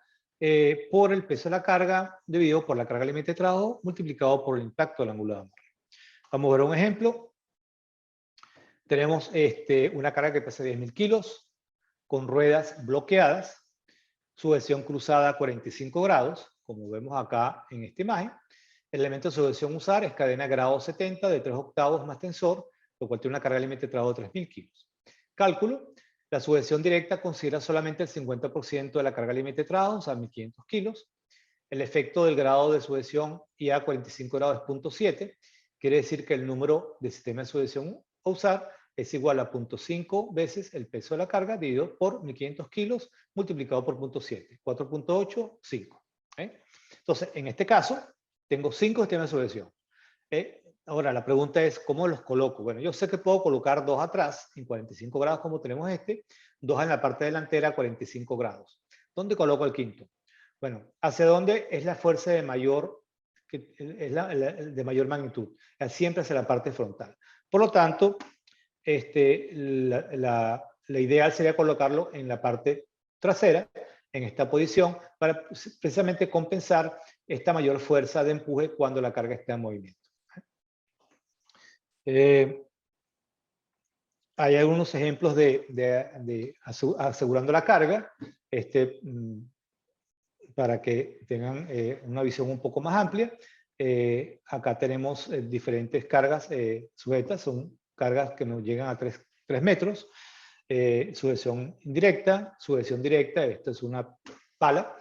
por el peso de la carga dividido por la carga límite de trabajo multiplicado por el impacto del ángulo de amarre. Vamos a ver un ejemplo. Tenemos una carga que pesa 10.000 kilos con ruedas bloqueadas, sujeción cruzada a 45 grados, como vemos acá en esta imagen. El elemento de sujeción usar es cadena grado 70 de 3 octavos más tensor, lo cual tiene una carga límite de trabajo de 3.000 kilos. Cálculo. La sujeción directa considera solamente el 50% de la carga límite de trabajo, o sea, 1.500 kilos. El efecto del grado de sujeción y a 45 grados es 0.7. Quiere decir que el número de sistema de sujeción a usar es igual a 0.5 veces el peso de la carga dividido por 1.500 kilos multiplicado por 0.7. 4.8, 5. Entonces, en este caso, tengo 5 sistemas de sujeción. Ahora, la pregunta es, ¿cómo los coloco? Bueno, yo sé que puedo colocar 2 atrás, en 45 grados como tenemos 2 en la parte delantera a 45 grados. ¿Dónde coloco el quinto? Bueno, ¿hacia dónde es la fuerza de mayor, de mayor magnitud? Siempre hacia la parte frontal. Por lo tanto, la ideal sería colocarlo en la parte trasera, en esta posición, para precisamente compensar esta mayor fuerza de empuje cuando la carga está en movimiento. Hay algunos ejemplos de asegurando la carga, para que tengan una visión un poco más amplia. Acá tenemos diferentes cargas sujetas, son cargas que nos llegan a 3 metros. Sujeción indirecta, sujeción directa, esto es una pala,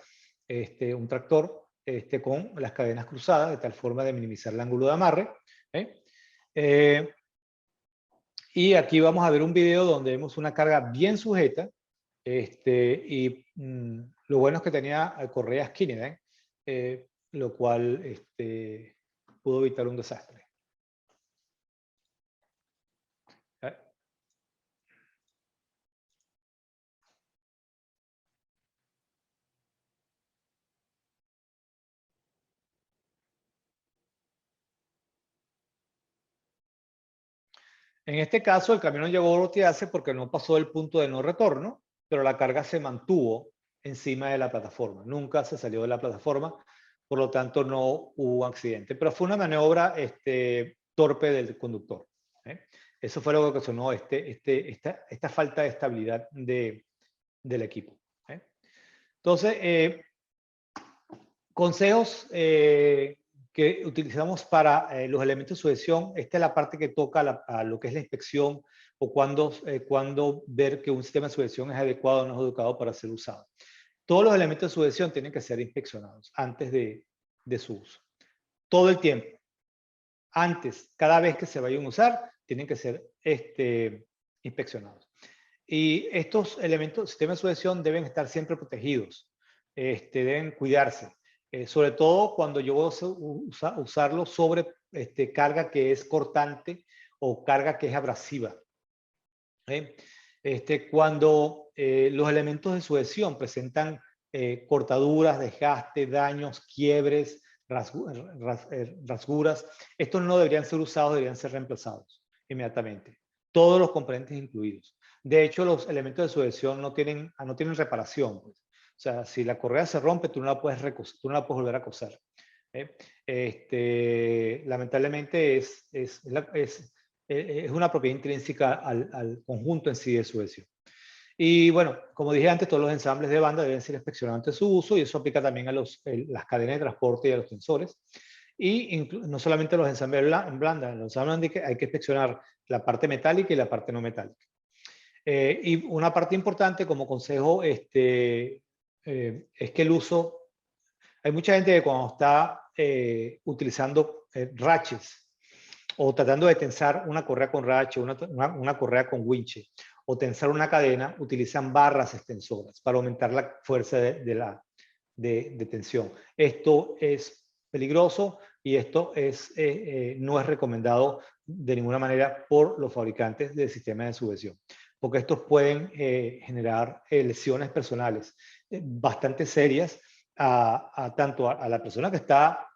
un tractor con las cadenas cruzadas, de tal forma de minimizar el ángulo de amarre. Y aquí vamos a ver un video donde vemos una carga bien sujeta, y lo bueno es que tenía correas Kinney, lo cual pudo evitar un desastre. En este caso, el camión llegó a voltearse porque no pasó el punto de no retorno, pero la carga se mantuvo encima de la plataforma. Nunca se salió de la plataforma, por lo tanto no hubo accidente. Pero fue una maniobra torpe del conductor. Eso fue lo que ocasionó esta falta de estabilidad del equipo. Entonces, consejos que utilizamos para los elementos de sujeción. Esta es la parte que toca a lo que es la inspección o cuando ver que un sistema de sujeción es adecuado o no es adecuado para ser usado. Todos los elementos de sujeción tienen que ser inspeccionados antes de su uso. Todo el tiempo. Antes, cada vez que se vayan a usar, tienen que ser inspeccionados. Y estos elementos, sistemas de sujeción, deben estar siempre protegidos. Deben cuidarse. Sobre todo cuando yo voy a usarlo sobre carga que es cortante o carga que es abrasiva. Cuando los elementos de sujeción presentan cortaduras, desgaste, daños, quiebres, rasguras, estos no deberían ser usados, deberían ser reemplazados inmediatamente. Todos los componentes incluidos. De hecho, los elementos de sujeción no tienen reparación, pues. O sea, si la correa se rompe, tú no la puedes volver a coser. Lamentablemente es una propiedad intrínseca al conjunto en sí de sujeción. Y bueno, como dije antes, todos los ensambles de banda deben ser inspeccionados antes de su uso, y eso aplica también a las cadenas de transporte y a los tensores. Y no solamente los ensambles en banda, en los ensambles hay que inspeccionar la parte metálica y la parte no metálica. Y una parte importante como consejo es que el uso, hay mucha gente que cuando está utilizando ratchets o tratando de tensar una correa con ratchet, una correa con winche, o tensar una cadena, utilizan barras extensoras para aumentar la fuerza de tensión. Esto es peligroso y esto no es recomendado de ninguna manera por los fabricantes del sistema de sujeción, porque estos pueden generar lesiones personales bastante serias tanto a la persona que está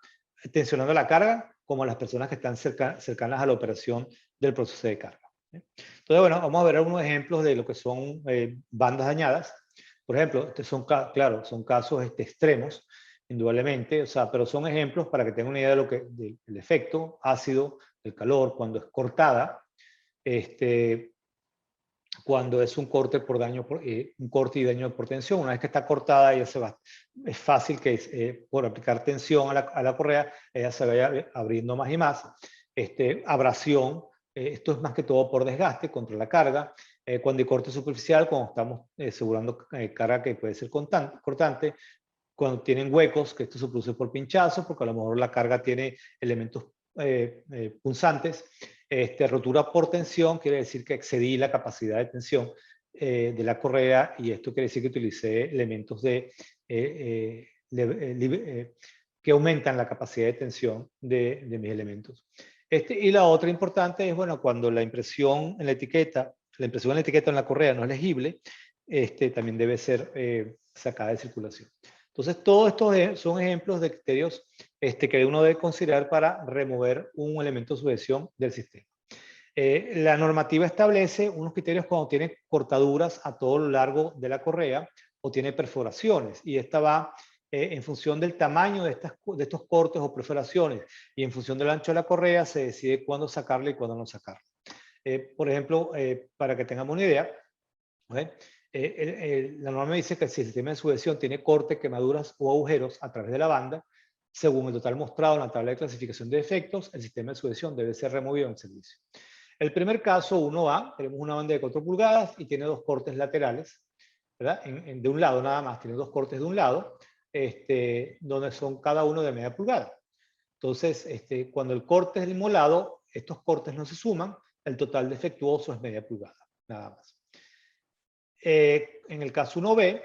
tensionando la carga como a las personas que están cercanas a la operación del proceso de carga. Entonces, bueno, vamos a ver algunos ejemplos de lo que son bandas dañadas. Por ejemplo, estos son, claro, son casos extremos, indudablemente, o sea, pero son ejemplos para que tengan una idea de lo que, del efecto ácido, del calor, cuando es cortada, cuando es un corte por daño, un corte y daño por tensión. Una vez que está cortada, ya se va, es fácil que por aplicar tensión a la correa, ella se vaya abriendo más y más. Abrasión, esto es más que todo por desgaste contra la carga. Cuando hay corte superficial, cuando estamos asegurando carga que puede ser cortante. Cuando tienen huecos, que esto se produce por pinchazo, porque a lo mejor la carga tiene elementos punzantes. Rotura por tensión quiere decir que excedí la capacidad de tensión de la correa, y esto quiere decir que utilicé elementos que aumentan la capacidad de tensión de mis elementos. Y la otra importante es, bueno, cuando la impresión en la etiqueta en la correa no es legible, también debe ser sacada de circulación. Entonces, todos estos son ejemplos de criterios que uno debe considerar para remover un elemento de sujeción del sistema. La normativa establece unos criterios cuando tiene cortaduras a todo lo largo de la correa o tiene perforaciones, y esta va en función del tamaño de estos cortes o perforaciones, y en función del ancho de la correa se decide cuándo sacarla y cuándo no sacarla. Por ejemplo, para que tengamos una idea, la norma dice que si el sistema de sujeción tiene corte, quemaduras o agujeros a través de la banda, según el total mostrado en la tabla de clasificación de defectos, el sistema de sujeción debe ser removido en el servicio. El primer caso, 1A, tenemos una banda de 4 pulgadas y tiene dos cortes laterales, ¿verdad? De un lado nada más, tiene dos cortes de un lado, donde son cada uno de media pulgada. Entonces, cuando el corte es del mismo lado, estos cortes no se suman, el total defectuoso es media pulgada, nada más. En el caso 1B,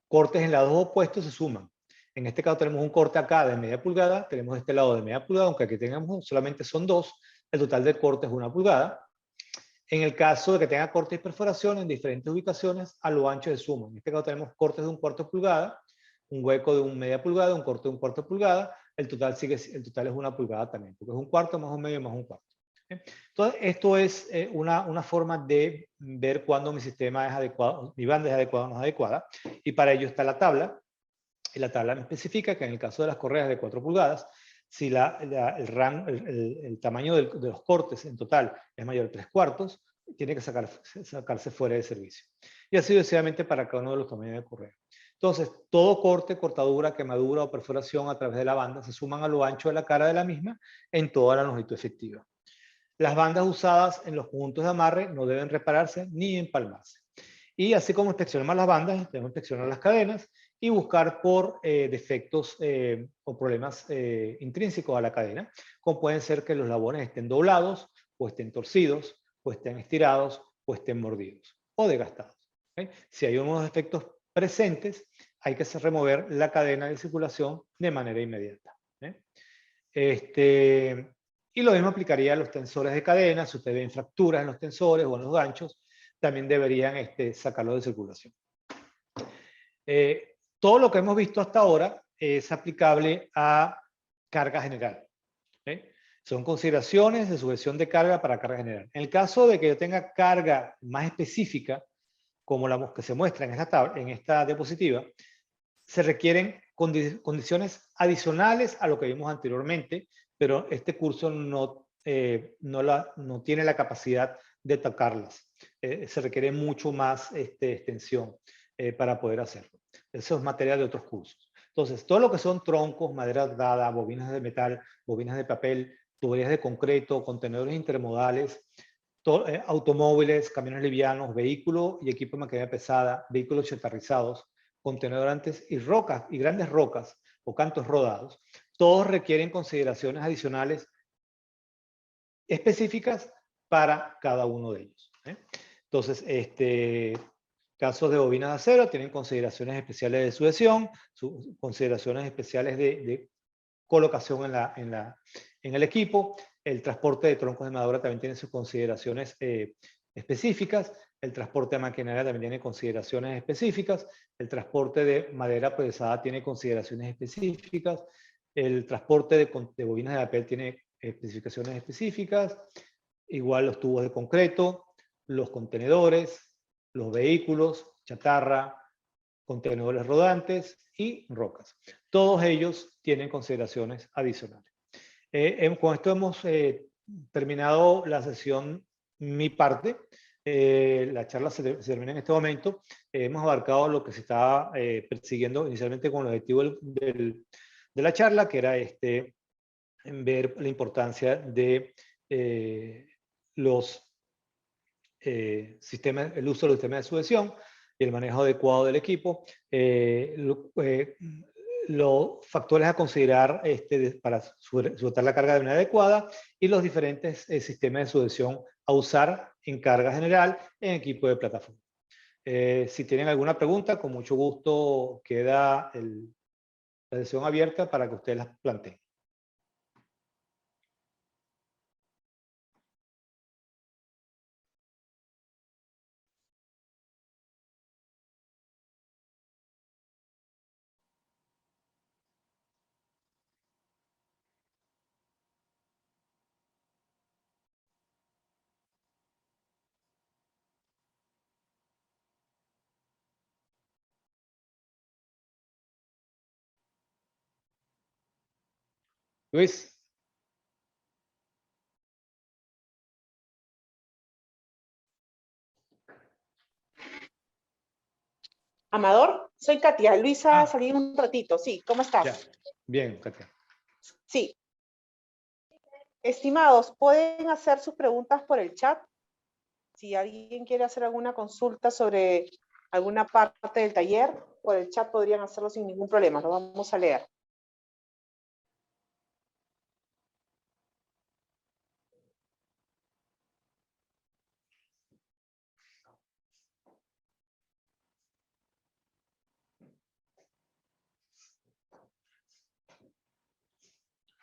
cortes en lados opuestos se suman. En este caso tenemos un corte acá de media pulgada, tenemos este lado de media pulgada, aunque aquí tengamos solamente son dos, el total del corte es 1 pulgada. En el caso de que tenga cortes y perforaciones en diferentes ubicaciones, a lo ancho se suman. En este caso tenemos cortes de 1/4 pulgada, un hueco de media pulgada, un corte de 1/4 pulgada, el total es 1 pulgada también, porque es 1/4 más 1/2 más 1/4. Entonces, esto es una forma de ver cuándo mi sistema es adecuado, mi banda es adecuada o no es adecuada, y para ello está la tabla. Y la tabla me especifica que en el caso de las correas de 4 pulgadas, si el tamaño de los cortes en total es mayor de 3/4, tiene que sacarse fuera de servicio. Y así sucesivamente para cada uno de los tamaños de correa. Entonces, todo corte, cortadura, quemadura o perforación a través de la banda se suman a lo ancho de la cara de la misma en toda la longitud efectiva. Las bandas usadas en los conjuntos de amarre no deben repararse ni empalmarse. Y así como inspeccionamos las bandas, debemos inspeccionar las cadenas y buscar por defectos o problemas intrínsecos a la cadena, como pueden ser que los eslabones estén doblados, o estén torcidos, o estén estirados, o estén mordidos, o desgastados. Si hay unos defectos presentes, hay que remover la cadena de circulación de manera inmediata. Y lo mismo aplicaría a los tensores de cadena. Si ustedes ven fracturas en los tensores o en los ganchos, también deberían sacarlo de circulación. Todo lo que hemos visto hasta ahora es aplicable a carga general. Son consideraciones de sujeción de carga para carga general. En el caso de que yo tenga carga más específica, como la que se muestra en esta diapositiva, se requieren condiciones adicionales a lo que vimos anteriormente, pero este curso no tiene la capacidad de tocarlas. Se requiere mucho más extensión para poder hacerlo. Eso es materia de otros cursos. Entonces, todo lo que son troncos, madera dada, bobinas de metal, bobinas de papel, tuberías de concreto, contenedores intermodales, automóviles, camiones livianos, vehículos y equipo de maquinaria pesada, vehículos chatarrizados, contenedores y rocas, y grandes rocas o cantos rodados, todos requieren consideraciones adicionales específicas para cada uno de ellos. Entonces, casos de bobinas de acero tienen consideraciones especiales de sujeción, consideraciones especiales de colocación en el equipo. El transporte de troncos de madera también tiene sus consideraciones específicas. El transporte de maquinaria también tiene consideraciones específicas. El transporte de madera pesada tiene consideraciones específicas. El transporte de bobinas de papel tiene especificaciones específicas. Igual los tubos de concreto, los contenedores, los vehículos, chatarra, contenedores rodantes y rocas. Todos ellos tienen consideraciones adicionales. Con esto hemos terminado la sesión, mi parte. La charla se termina en este momento. Hemos abarcado lo que se estaba persiguiendo inicialmente con el objetivo de la charla, que era ver la importancia de el uso de los sistemas de sujeción y el manejo adecuado del equipo, los factores a considerar para sujetar la carga de manera adecuada y los diferentes sistemas de sujeción a usar en carga general en equipo de plataforma. Si tienen alguna pregunta, con mucho gusto queda la sesión abierta para que ustedes las planteen. Luis. Amador, soy Katia. Luisa, salí un ratito. Sí, ¿cómo estás? Ya. Bien, Katia. Sí. Estimados, pueden hacer sus preguntas por el chat. Si alguien quiere hacer alguna consulta sobre alguna parte del taller, por el chat podrían hacerlo sin ningún problema. Lo vamos a leer.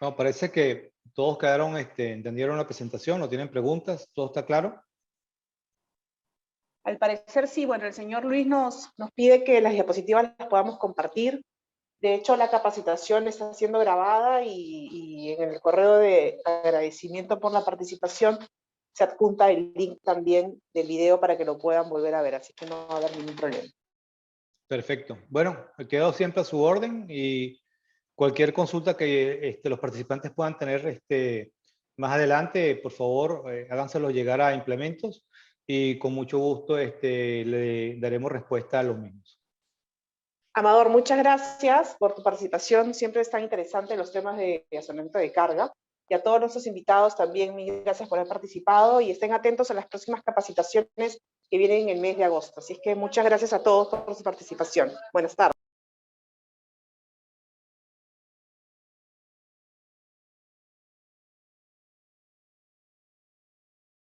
No, parece que todos quedaron, entendieron la presentación, no tienen preguntas, todo está claro. Al parecer sí, bueno, el señor Luis nos pide que las diapositivas las podamos compartir. De hecho, la capacitación está siendo grabada y en el correo de agradecimiento por la participación se adjunta el link también del video para que lo puedan volver a ver, así que no va a haber ningún problema. Perfecto. Bueno, quedo siempre a su orden y cualquier consulta que los participantes puedan tener más adelante, por favor, háganselo llegar a implementos y con mucho gusto le daremos respuesta a los mismos. Amador, muchas gracias por tu participación. Siempre es tan interesante los temas de almacenamiento de carga. Y a todos nuestros invitados también, mil gracias por haber participado y estén atentos a las próximas capacitaciones que vienen en el mes de agosto. Así es que muchas gracias a todos por su participación. Buenas tardes.